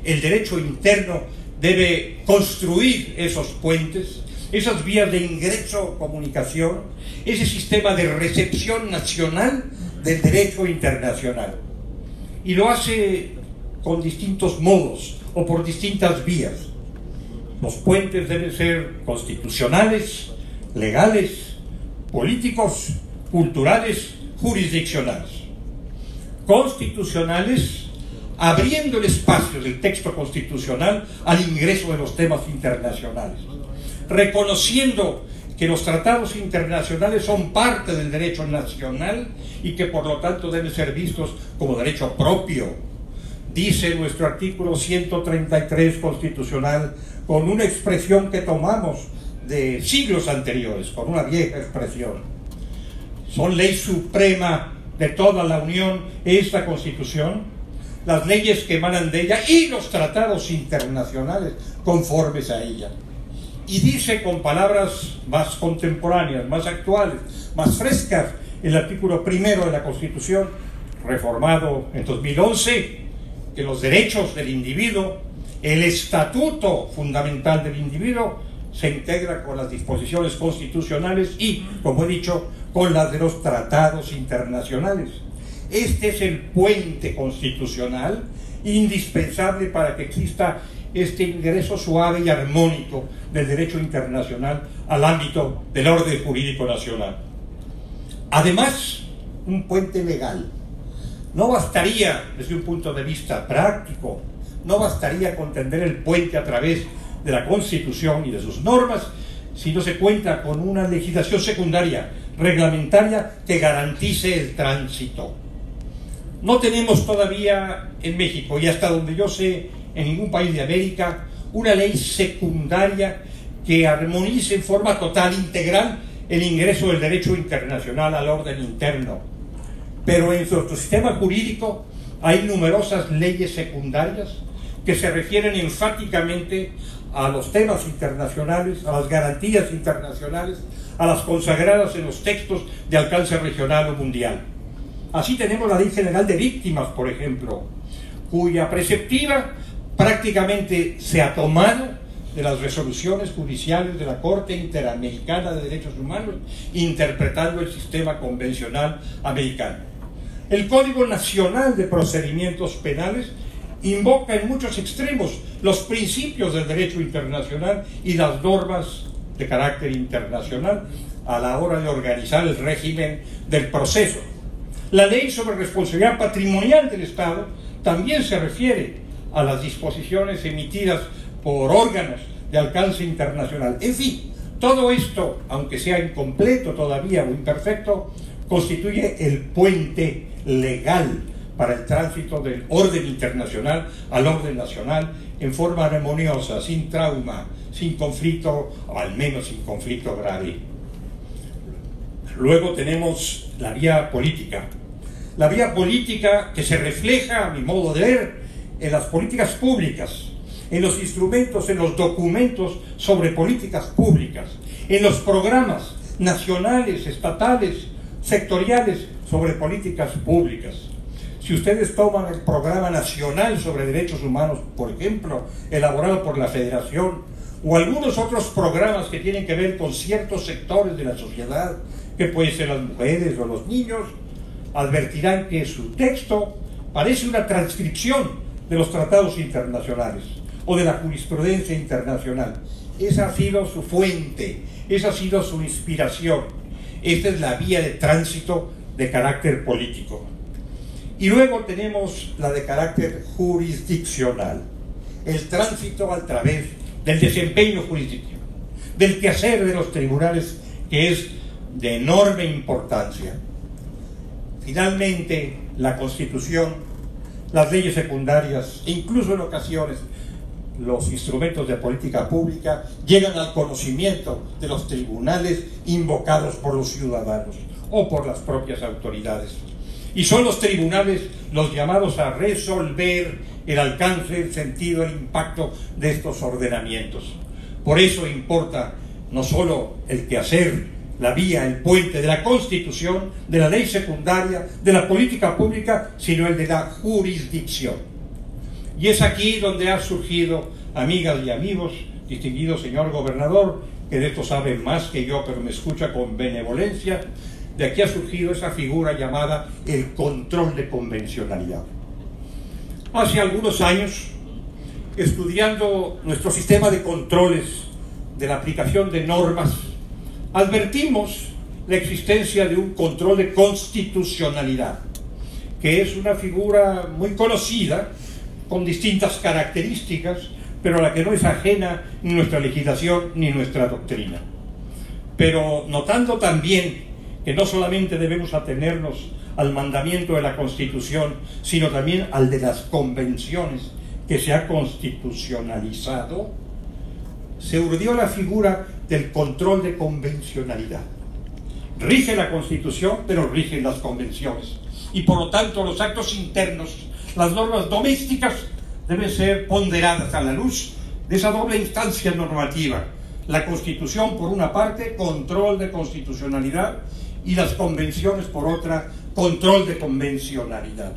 El derecho interno debe construir esos puentes, esas vías de ingreso, comunicación, ese sistema de recepción nacional del derecho internacional. Y lo hace con distintos modos o por distintas vías. Los puentes deben ser constitucionales, legales, políticos, culturales, jurisdiccionales. Constitucionales, abriendo el espacio del texto constitucional al ingreso de los temas internacionales, reconociendo que los tratados internacionales son parte del derecho nacional y que por lo tanto deben ser vistos como derecho propio. Dice nuestro artículo 133 constitucional, con una expresión que tomamos de siglos anteriores, con una vieja expresión: son ley suprema de toda la Unión esta Constitución, las leyes que emanan de ella y los tratados internacionales conformes a ella. Y dice con palabras más contemporáneas, más actuales, más frescas, el artículo primero de la Constitución, reformado en 2011, que los derechos del individuo, el estatuto fundamental del individuo, se integra con las disposiciones constitucionales y, como he dicho, con las de los tratados internacionales. Este es el puente constitucional indispensable para que exista este ingreso suave y armónico del derecho internacional al ámbito del orden jurídico nacional. Además, un puente legal. No bastaría, desde un punto de vista práctico, no bastaría con tender el puente a través de la Constitución y de sus normas, si no se cuenta con una legislación secundaria, reglamentaria, que garantice el tránsito. No tenemos todavía en México, y hasta donde yo sé, en ningún país de América, una ley secundaria que armonice en forma total, integral, el ingreso del derecho internacional al orden interno. Pero en nuestro sistema jurídico hay numerosas leyes secundarias que se refieren enfáticamente a los temas internacionales, a las garantías internacionales, a las consagradas en los textos de alcance regional o mundial. Así tenemos la Ley General de Víctimas, por ejemplo, cuya preceptiva prácticamente se ha tomado de las resoluciones judiciales de la Corte Interamericana de Derechos Humanos, interpretando el sistema convencional americano. El Código Nacional de Procedimientos Penales invoca en muchos extremos los principios del derecho internacional y las normas de carácter internacional a la hora de organizar el régimen del proceso. La Ley sobre Responsabilidad Patrimonial del Estado también se refiere a las disposiciones emitidas por órganos de alcance internacional. En fin, todo esto, aunque sea incompleto todavía o imperfecto, constituye el puente legal para el tránsito del orden internacional al orden nacional en forma armoniosa, sin trauma, sin conflicto, o al menos sin conflicto grave. Luego tenemos la vía política. La vía política que se refleja, a mi modo de ver, en las políticas públicas, en los instrumentos, en los documentos sobre políticas públicas, en los programas nacionales, estatales, sectoriales sobre políticas públicas. Si ustedes toman el Programa Nacional sobre Derechos Humanos, por ejemplo, elaborado por la Federación, o algunos otros programas que tienen que ver con ciertos sectores de la sociedad, que pueden ser las mujeres o los niños, advertirán que su texto parece una transcripción de los tratados internacionales o de la jurisprudencia internacional. Esa ha sido su fuente, esa ha sido su inspiración. Esta es la vía de tránsito de carácter político. Y luego tenemos la de carácter jurisdiccional, el tránsito a través del desempeño jurisdiccional, del quehacer de los tribunales, que es de enorme importancia. Finalmente, la Constitución, las leyes secundarias, e incluso en ocasiones los instrumentos de política pública, llegan al conocimiento de los tribunales invocados por los ciudadanos. o por las propias autoridades. Y son los tribunales los llamados a resolver el alcance, el sentido, el impacto de estos ordenamientos. Por eso importa no solo el quehacer, la vía, el puente de la Constitución, de la ley secundaria, de la política pública, sino el de la jurisdicción. Y es aquí donde ha surgido, amigas y amigos, distinguido señor gobernador, que de esto sabe más que yo, pero me escucha con benevolencia, de aquí ha surgido esa figura llamada el control de convencionalidad. Hace algunos años, estudiando nuestro sistema de controles de la aplicación de normas, advertimos la existencia de un control de constitucionalidad, que es una figura muy conocida, con distintas características, pero a la que no es ajena ni nuestra legislación ni nuestra doctrina. Pero notando también que no solamente debemos atenernos al mandamiento de la Constitución, sino también al de las convenciones que se ha constitucionalizado, se urdió la figura del control de convencionalidad. Rige la Constitución, pero rigen las convenciones. Y por lo tanto los actos internos, las normas domésticas, deben ser ponderadas a la luz de esa doble instancia normativa. La Constitución, por una parte, control de constitucionalidad, y las convenciones, por otra, control de convencionalidad.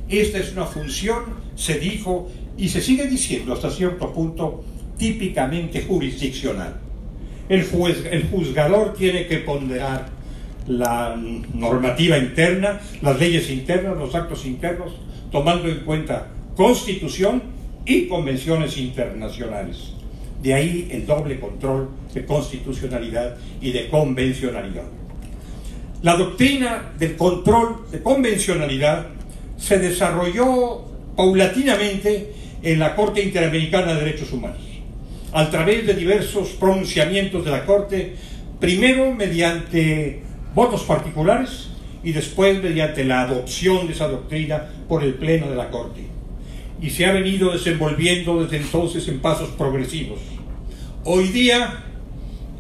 Esta es una función, se dijo, y se sigue diciendo hasta cierto punto, típicamente jurisdiccional. El juzgador tiene que ponderar la normativa interna, las leyes internas, los actos internos, tomando en cuenta Constitución y convenciones internacionales. De ahí el doble control de constitucionalidad y de convencionalidad. La doctrina del control de convencionalidad se desarrolló paulatinamente en la Corte Interamericana de Derechos Humanos, a través de diversos pronunciamientos de la Corte, primero mediante votos particulares y después mediante la adopción de esa doctrina por el Pleno de la Corte. Y se ha venido desenvolviendo desde entonces en pasos progresivos. Hoy día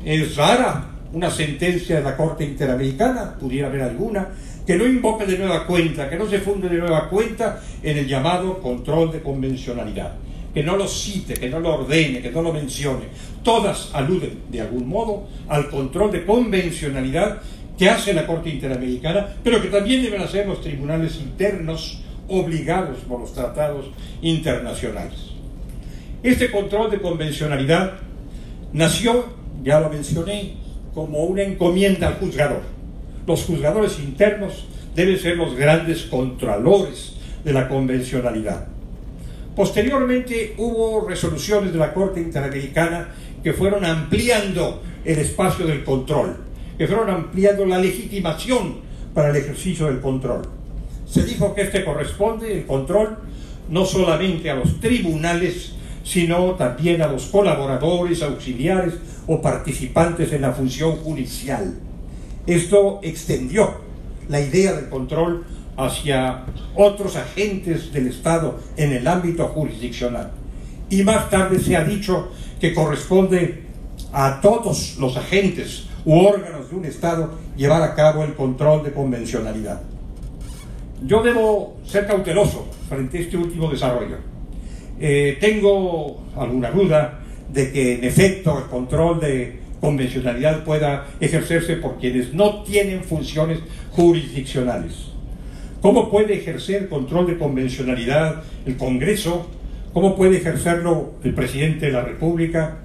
es rara una sentencia de la Corte Interamericana, pudiera haber alguna, que no invoque de nueva cuenta, que no se funde de nueva cuenta en el llamado control de convencionalidad, que no lo cite, que no lo ordene, que no lo mencione. Todas aluden de algún modo al control de convencionalidad que hace la Corte Interamericana, pero que también deben hacer los tribunales internos obligados por los tratados internacionales. Este control de convencionalidad nació, ya lo mencioné, como una encomienda al juzgador. Los juzgadores internos deben ser los grandes contralores de la convencionalidad. Posteriormente hubo resoluciones de la Corte Interamericana que fueron ampliando el espacio del control, que fueron ampliando la legitimación para el ejercicio del control. Se dijo que este corresponde, el control, no solamente a los tribunales, sino también a los colaboradores, auxiliares o participantes en la función judicial. Esto extendió la idea del control hacia otros agentes del Estado en el ámbito jurisdiccional. Y más tarde se ha dicho que corresponde a todos los agentes u órganos de un Estado llevar a cabo el control de convencionalidad. Yo debo ser cauteloso frente a este último desarrollo. Tengo alguna duda de que en efecto el control de convencionalidad pueda ejercerse por quienes no tienen funciones jurisdiccionales. ¿Cómo puede ejercer control de convencionalidad el Congreso? ¿Cómo puede ejercerlo el presidente de la República?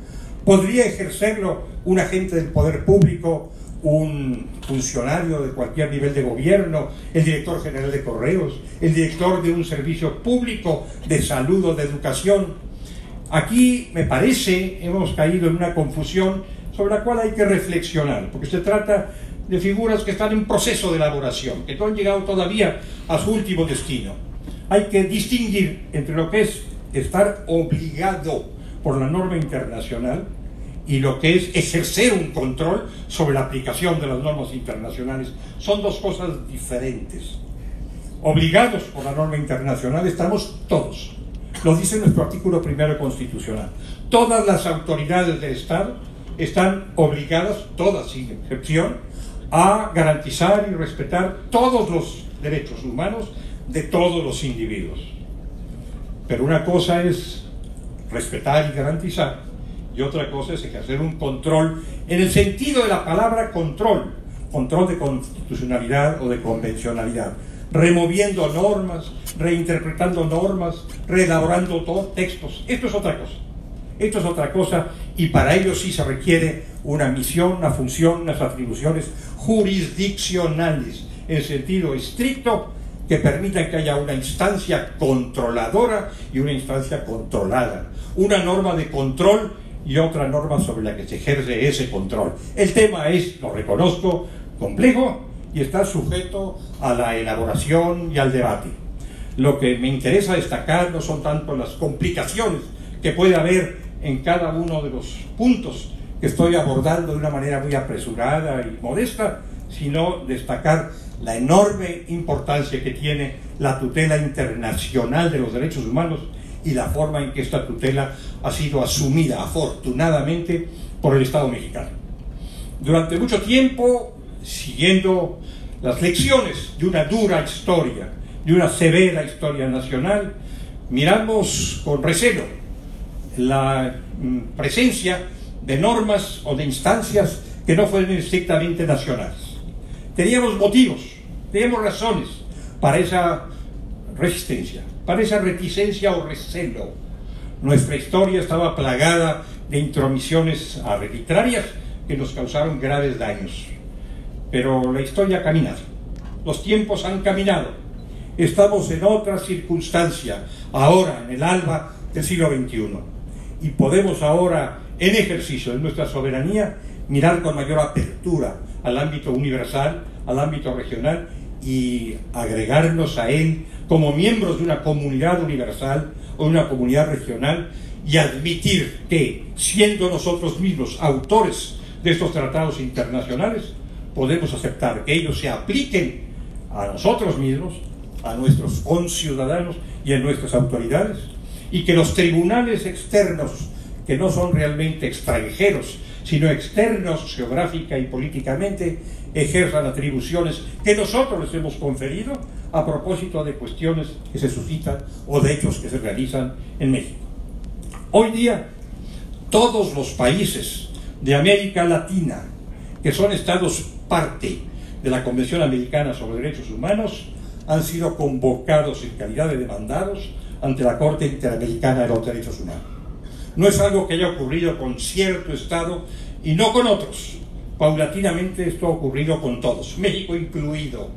¿Podría ejercerlo un agente del poder público, un funcionario de cualquier nivel de gobierno, el director general de correos, el director de un servicio público de salud o de educación? Aquí, me parece, hemos caído en una confusión sobre la cual hay que reflexionar, porque se trata de figuras que están en proceso de elaboración, que no han llegado todavía a su último destino. Hay que distinguir entre lo que es estar obligado por la norma internacional y lo que es ejercer un control sobre la aplicación de las normas internacionales. Son dos cosas diferentes. Obligados por la norma internacional estamos todos. Lo dice nuestro artículo 1 constitucional. Todas las autoridades del Estado están obligadas, todas sin excepción, a garantizar y respetar todos los derechos humanos de todos los individuos. Pero una cosa es respetar y garantizar, y otra cosa es ejercer un control en el sentido de la palabra control de constitucionalidad o de convencionalidad, removiendo normas, reinterpretando normas, reelaborando textos. Esto es otra cosa. Esto es otra cosa, y para ello sí se requiere una misión, una función, unas atribuciones jurisdiccionales en sentido estricto que permitan que haya una instancia controladora y una instancia controlada, una norma de control y otra norma sobre la que se ejerce ese control. El tema es, lo reconozco, complejo y está sujeto a la elaboración y al debate. Lo que me interesa destacar no son tanto las complicaciones que puede haber en cada uno de los puntos que estoy abordando de una manera muy apresurada y modesta, sino destacar la enorme importancia que tiene la tutela internacional de los derechos humanos y la forma en que esta tutela ha sido asumida afortunadamente por el Estado mexicano. Durante mucho tiempo, siguiendo las lecciones de una dura historia, de una severa historia nacional, miramos con recelo la presencia de normas o de instancias que no fueran estrictamente nacionales. Teníamos motivos, teníamos razones para esa resistencia, para esa reticencia o recelo. Nuestra historia estaba plagada de intromisiones arbitrarias que nos causaron graves daños. Pero la historia ha caminado, los tiempos han caminado, estamos en otra circunstancia, ahora en el alba del siglo XXI, y podemos ahora, en ejercicio de nuestra soberanía, mirar con mayor apertura al ámbito universal, al ámbito regional, y agregarnos a él como miembros de una comunidad universal o una comunidad regional, y admitir que, siendo nosotros mismos autores de estos tratados internacionales, podemos aceptar que ellos se apliquen a nosotros mismos, a nuestros conciudadanos y a nuestras autoridades, y que los tribunales externos, que no son realmente extranjeros, sino externos geográfica y políticamente, ejerzan atribuciones que nosotros les hemos conferido a propósito de cuestiones que se suscitan o de hechos que se realizan en México. Hoy día, todos los países de América Latina, que son estados parte de la Convención Americana sobre Derechos Humanos, han sido convocados en calidad de demandados ante la Corte Interamericana de los Derechos Humanos. No es algo que haya ocurrido con cierto estado y no con otros. Paulatinamente esto ha ocurrido con todos, México incluido.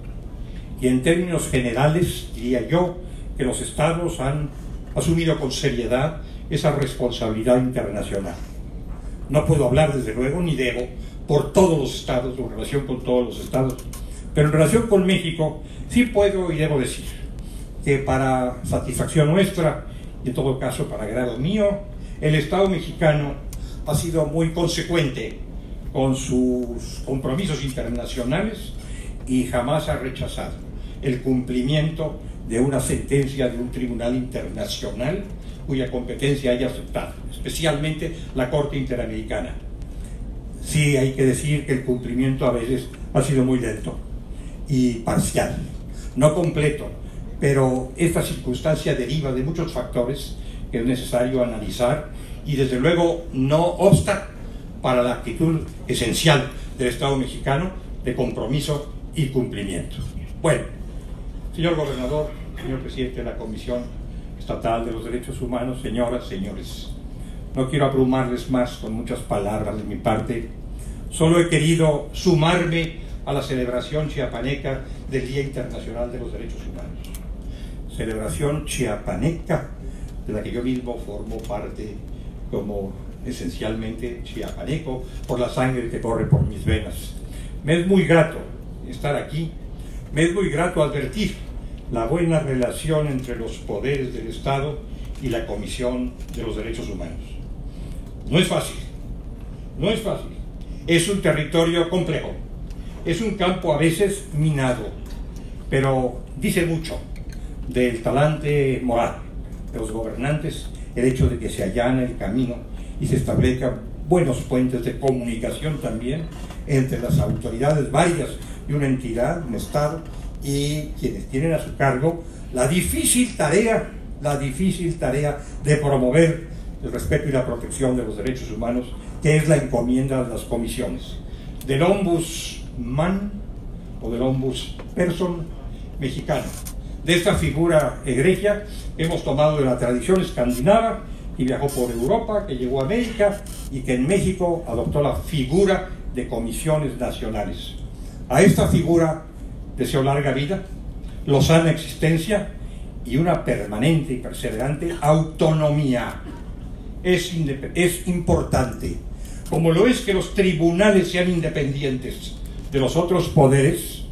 Y en términos generales, diría yo, que los estados han asumido con seriedad esa responsabilidad internacional. No puedo hablar, desde luego, ni debo, por todos los estados, o en relación con todos los estados, pero en relación con México, sí puedo y debo decir que para satisfacción nuestra, y en todo caso para agrado mío, el Estado mexicano ha sido muy consecuente con sus compromisos internacionales y jamás ha rechazado el cumplimiento de una sentencia de un tribunal internacional cuya competencia haya aceptado, especialmente la Corte Interamericana. Sí, hay que decir que el cumplimiento a veces ha sido muy lento y parcial, no completo, pero esta circunstancia deriva de muchos factores que es necesario analizar y desde luego no obsta para la actitud esencial del Estado mexicano de compromiso y cumplimiento. Bueno, señor gobernador, señor presidente de la Comisión Estatal de los Derechos Humanos, señoras, señores, no quiero abrumarles más con muchas palabras de mi parte, solo he querido sumarme a la celebración chiapaneca del Día Internacional de los Derechos Humanos. Celebración chiapaneca de la que yo mismo formo parte como esencialmente chiapaneco por la sangre que corre por mis venas. Me es muy grato estar aquí, me es muy grato advertir la buena relación entre los poderes del Estado y la Comisión de los Derechos Humanos. No es fácil, no es fácil. Es un territorio complejo, es un campo a veces minado, pero dice mucho del talante moral de los gobernantes el hecho de que se allane el camino y se establezcan buenos puentes de comunicación también entre las autoridades varias de una entidad, un Estado, y quienes tienen a su cargo la difícil tarea de promover el respeto y la protección de los derechos humanos, que es la encomienda de las comisiones del Ombudsman o del Ombudsperson mexicano. De esta figura egregia hemos tomado de la tradición escandinava, y viajó por Europa, que llegó a América y que en México adoptó la figura de comisiones nacionales. A esta figura deseo larga vida, lozana existencia y una permanente y perseverante autonomía. Es importante, como lo es que los tribunales sean independientes de los otros poderes,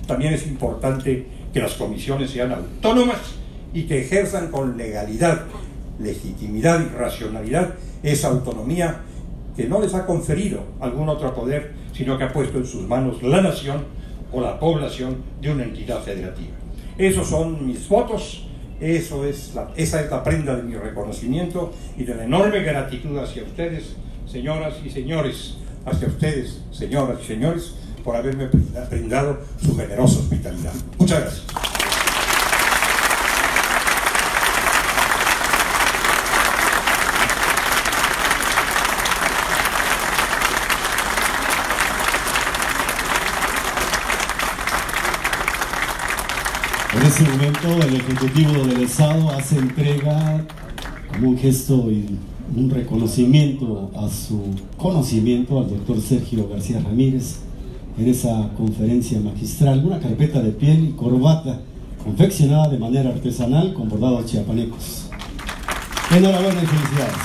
también es importante que las comisiones sean autónomas y que ejerzan con legalidad, legitimidad y racionalidad esa autonomía que no les ha conferido algún otro poder, sino que ha puesto en sus manos la nación o la población de una entidad federativa. Esos son mis votos, esa es la prenda de mi reconocimiento y de la enorme gratitud hacia ustedes, señoras y señores, hacia ustedes, señoras y señores, por haberme brindado su generosa hospitalidad. Muchas gracias. En ese momento el Ejecutivo del Estado hace entrega como un gesto y un reconocimiento a su conocimiento al doctor Sergio García Ramírez en esa conferencia magistral, una carpeta de piel y corbata confeccionada de manera artesanal con bordados chiapanecos. Enhorabuena y felicidades.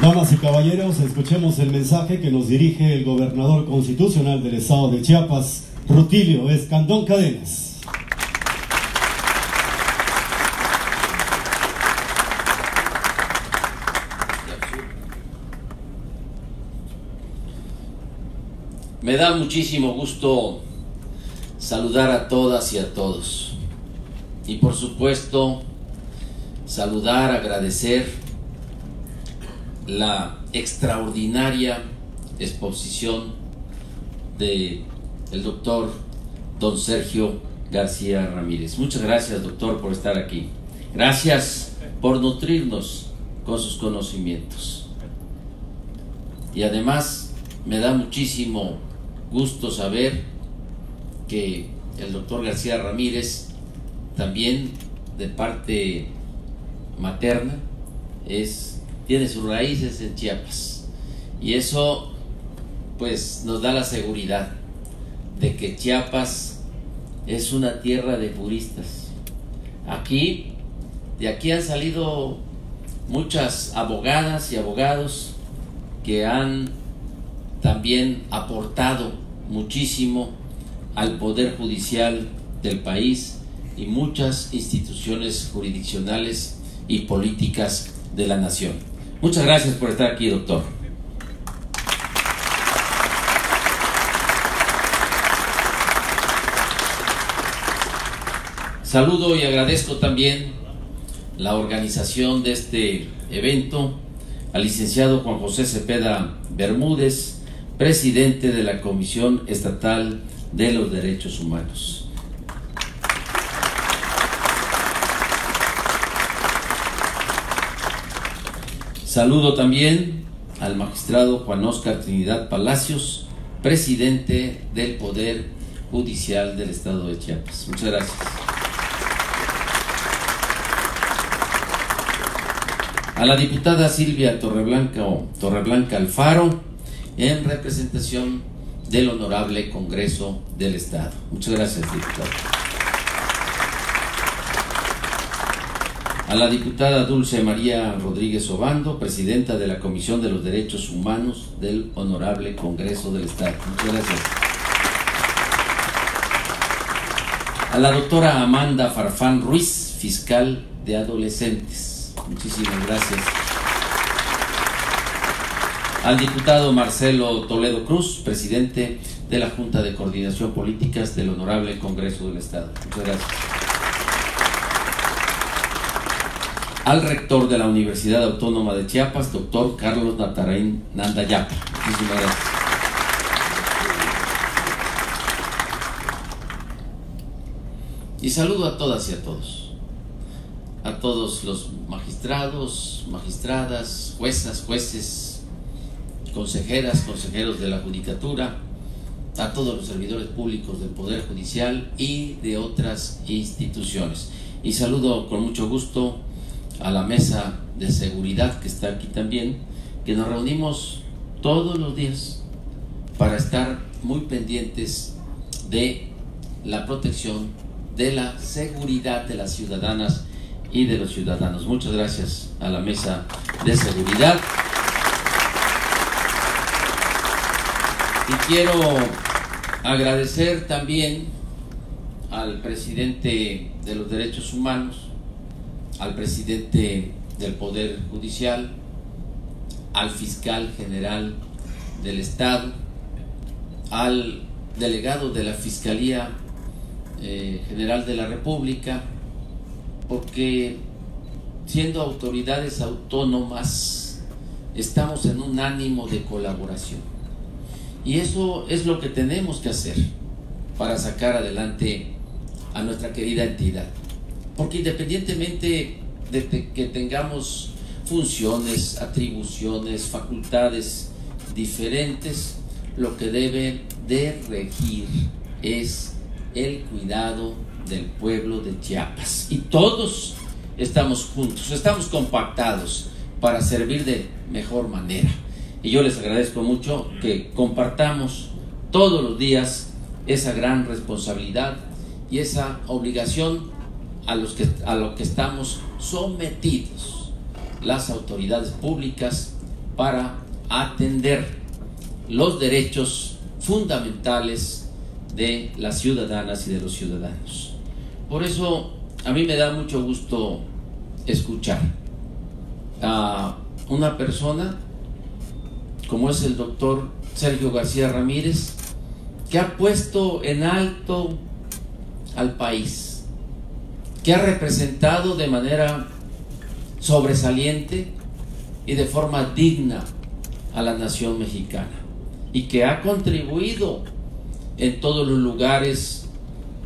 Damas y caballeros, escuchemos el mensaje que nos dirige el gobernador constitucional del estado de Chiapas, Rutilio Escandón Cadenas. Me da muchísimo gusto saludar a todas y a todos. Y por supuesto, saludar, agradecer la extraordinaria exposición del doctor don Sergio García Ramírez. Muchas gracias, doctor, por estar aquí. Gracias por nutrirnos con sus conocimientos. Y además me da muchísimo gusto saber que el doctor García Ramírez, también de parte materna, tiene sus raíces en Chiapas, y eso pues nos da la seguridad de que Chiapas es una tierra de juristas. De aquí han salido muchas abogadas y abogados que han también aportado muchísimo al poder judicial del país y muchas instituciones jurisdiccionales y políticas de la nación. Muchas gracias por estar aquí, doctor. Saludo y agradezco también la organización de este evento al licenciado Juan José Cepeda Bermúdez, presidente de la Comisión Estatal de los Derechos Humanos. Saludo también al magistrado Juan Óscar Trinidad Palacios, presidente del Poder Judicial del Estado de Chiapas. Muchas gracias. A la diputada Silvia Torreblanca Alfaro, en representación del Honorable Congreso del Estado. Muchas gracias, diputada. A la diputada Dulce María Rodríguez Obando, presidenta de la Comisión de los Derechos Humanos del Honorable Congreso del Estado. Muchas gracias. A la doctora Amanda Farfán Ruiz, fiscal de adolescentes. Muchísimas gracias. Al diputado Marcelo Toledo Cruz, presidente de la Junta de Coordinación Políticas del Honorable Congreso del Estado. Muchas gracias. al rector de la Universidad Autónoma de Chiapas, doctor Carlos Natarain Nandayapa. Muchísimas gracias. Y saludo a todas y a todos los magistrados, magistradas, juezas, jueces, consejeras, consejeros de la Judicatura, a todos los servidores públicos del Poder Judicial y de otras instituciones. Y saludo con mucho gusto a la mesa de seguridad que está aquí también, que nos reunimos todos los días para estar muy pendientes de la protección, de la seguridad de las ciudadanas y de los ciudadanos. Muchas gracias a la mesa de seguridad. Y quiero agradecer también al presidente de los Derechos Humanos, al presidente del Poder Judicial, al fiscal general del Estado, al delegado de la Fiscalía General de la República, porque siendo autoridades autónomas estamos en un ánimo de colaboración, y eso es lo que tenemos que hacer para sacar adelante a nuestra querida entidad, porque independientemente de que tengamos funciones, atribuciones, facultades diferentes, lo que debe de regir es el cuidado del pueblo de Chiapas, y todos estamos juntos, estamos compactados para servir de mejor manera. Y yo les agradezco mucho que compartamos todos los días esa gran responsabilidad y esa obligación a lo que estamos sometidos las autoridades públicas para atender los derechos fundamentales de las ciudadanas y de los ciudadanos. Por eso a mí me da mucho gusto escuchar a una persona como es el doctor Sergio García Ramírez, que ha puesto en alto al país, que ha representado de manera sobresaliente y de forma digna a la nación mexicana, y que ha contribuido en todos los lugares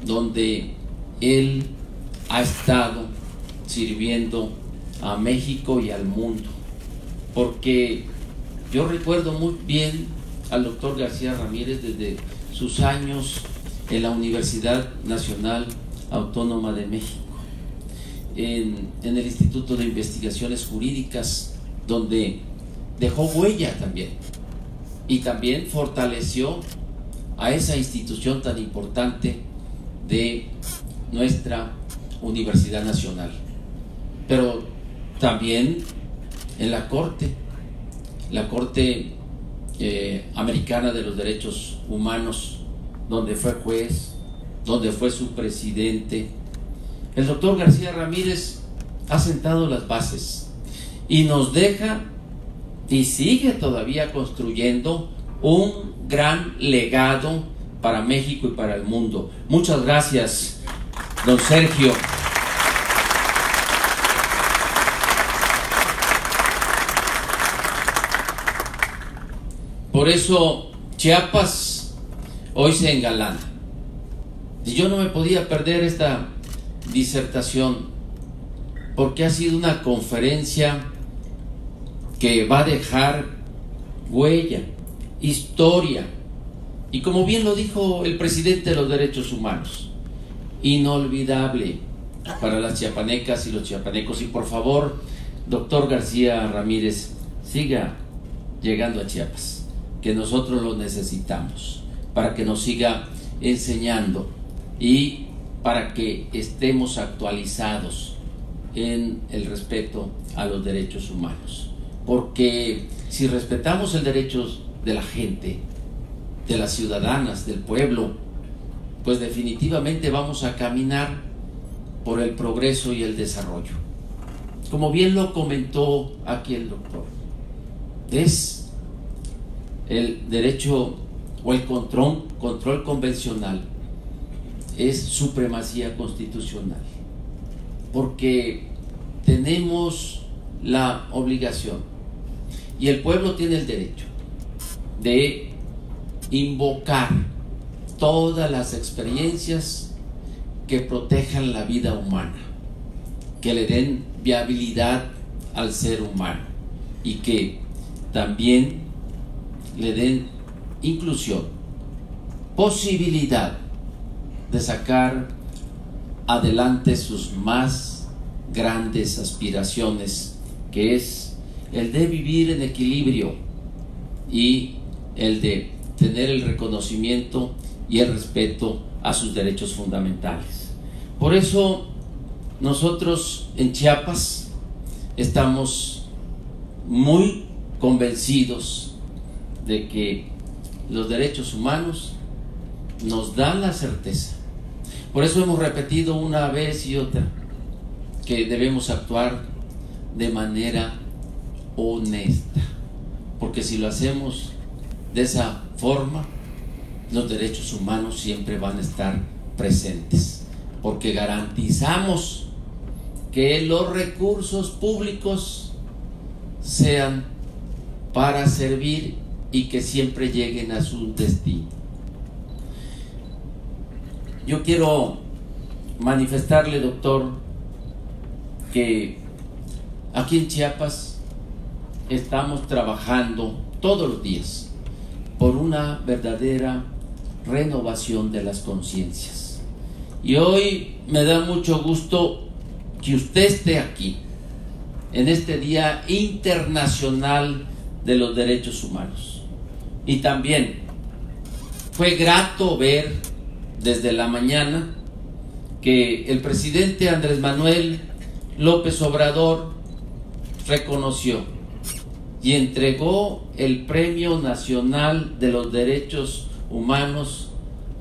donde él ha estado sirviendo a México y al mundo. Porque yo recuerdo muy bien al doctor García Ramírez desde sus años en la Universidad Nacional Autónoma de México, en el Instituto de Investigaciones Jurídicas, donde dejó huella también, y también fortaleció a esa institución tan importante de nuestra Universidad Nacional. Pero también en la Corte Americana de los Derechos Humanos, donde fue juez, donde fue su presidente. El doctor García Ramírez ha sentado las bases y nos deja y sigue todavía construyendo un gran legado para México y para el mundo. Muchas gracias, don Sergio. Por eso Chiapas hoy se engalana. Y yo no me podía perder esta disertación, porque ha sido una conferencia que va a dejar huella, historia, y como bien lo dijo el presidente de los Derechos Humanos, inolvidable para las chiapanecas y los chiapanecos. Y por favor, doctor García Ramírez, siga llegando a Chiapas, que nosotros lo necesitamos, para que nos siga enseñando y para que estemos actualizados en el respeto a los derechos humanos. Porque si respetamos el derecho de la gente, de las ciudadanas, del pueblo, pues definitivamente vamos a caminar por el progreso y el desarrollo. Como bien lo comentó aquí el doctor, es el derecho o el control convencional, es supremacía constitucional, porque tenemos la obligación y el pueblo tiene el derecho de invocar todas las experiencias que protejan la vida humana, que le den viabilidad al ser humano y que también le den inclusión, posibilidad de sacar adelante sus más grandes aspiraciones, que es el de vivir en equilibrio y el de tener el reconocimiento y el respeto a sus derechos fundamentales. Por eso nosotros en Chiapas estamos muy convencidos de que los derechos humanos nos dan la certeza. Por eso hemos repetido una vez y otra que debemos actuar de manera honesta, porque si lo hacemos de esa forma, los derechos humanos siempre van a estar presentes, porque garantizamos que los recursos públicos sean para servir y que siempre lleguen a su destino. Yo quiero manifestarle, doctor, que aquí en Chiapas estamos trabajando todos los días por una verdadera renovación de las conciencias. Y hoy me da mucho gusto que usted esté aquí en este Día Internacional de los Derechos Humanos. Y también fue grato ver desde la mañana que el presidente Andrés Manuel López Obrador reconoció y entregó el Premio Nacional de los Derechos Humanos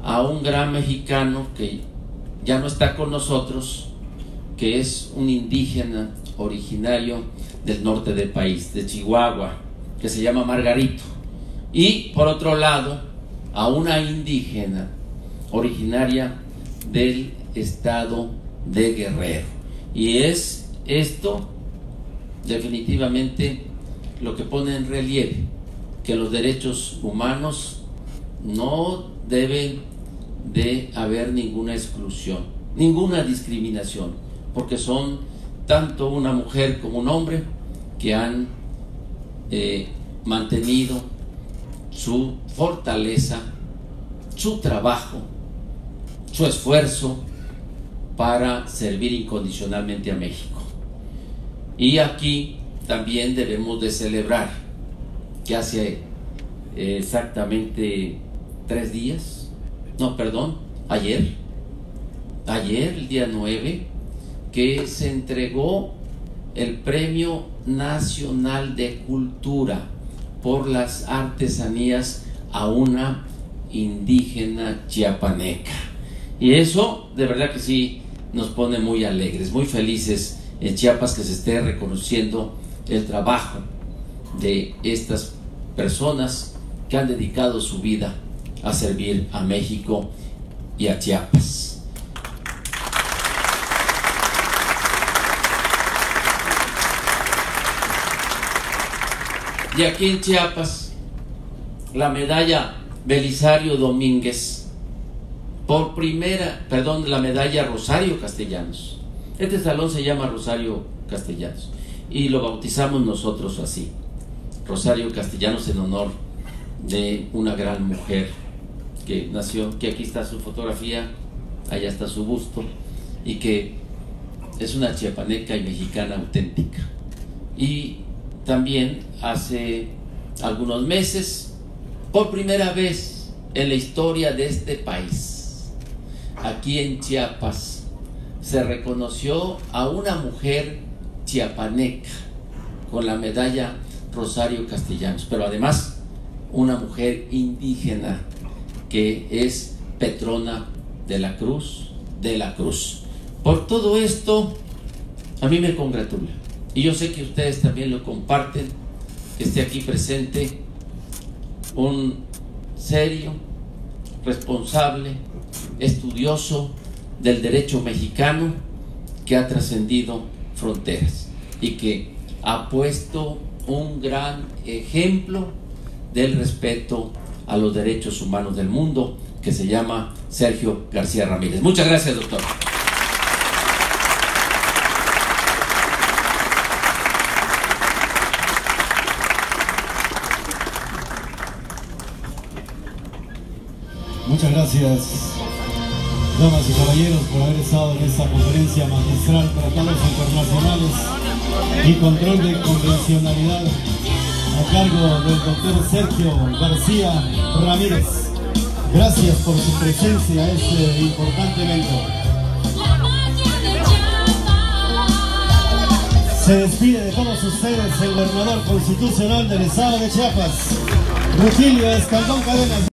a un gran mexicano que ya no está con nosotros, que es un indígena originario del norte del país, de Chihuahua, que se llama Margarito. Y por otro lado, a una indígena originaria del estado de Guerrero. Y es esto definitivamente lo que pone en relieve que los derechos humanos no deben de haber ninguna exclusión, ninguna discriminación, porque son tanto una mujer como un hombre que han mantenido su fortaleza, su trabajo, su esfuerzo para servir incondicionalmente a México. Y aquí también debemos de celebrar que hace exactamente 3 días, ayer, el día 9, que se entregó el Premio Nacional de Cultura por las artesanías a una indígena chiapaneca. Y eso de verdad que sí nos pone muy alegres, muy felices en Chiapas, que se esté reconociendo el trabajo de estas personas que han dedicado su vida a servir a México y a Chiapas. Y aquí en Chiapas, la medalla Belisario Domínguez, la medalla Rosario Castellanos. Este salón se llama Rosario Castellanos y lo bautizamos nosotros así, Rosario Castellanos, en honor de una gran mujer que nació, que aquí está su fotografía, allá está su busto, y que es una chiapaneca y mexicana auténtica. Y también hace algunos meses, por primera vez en la historia de este país, aquí en Chiapas, se reconoció a una mujer chiapaneca con la medalla Rosario Castellanos, pero además una mujer indígena que es Petrona de la Cruz. Por todo esto, a mí me congratula, y yo sé que ustedes también lo comparten, que esté aquí presente un serio, responsable, estudioso del derecho mexicano, que ha trascendido fronteras y que ha puesto un gran ejemplo del respeto a los derechos humanos del mundo, que se llama Sergio García Ramírez. Muchas gracias, doctor. Muchas gracias, damas y caballeros, por haber estado en esta conferencia magistral, tratados internacionales y control de convencionalidad, a cargo del doctor Sergio García Ramírez. Gracias por su presencia a este importante evento. Se despide de todos ustedes el gobernador constitucional del estado de Chiapas, Rutilio Escandón Cadenas.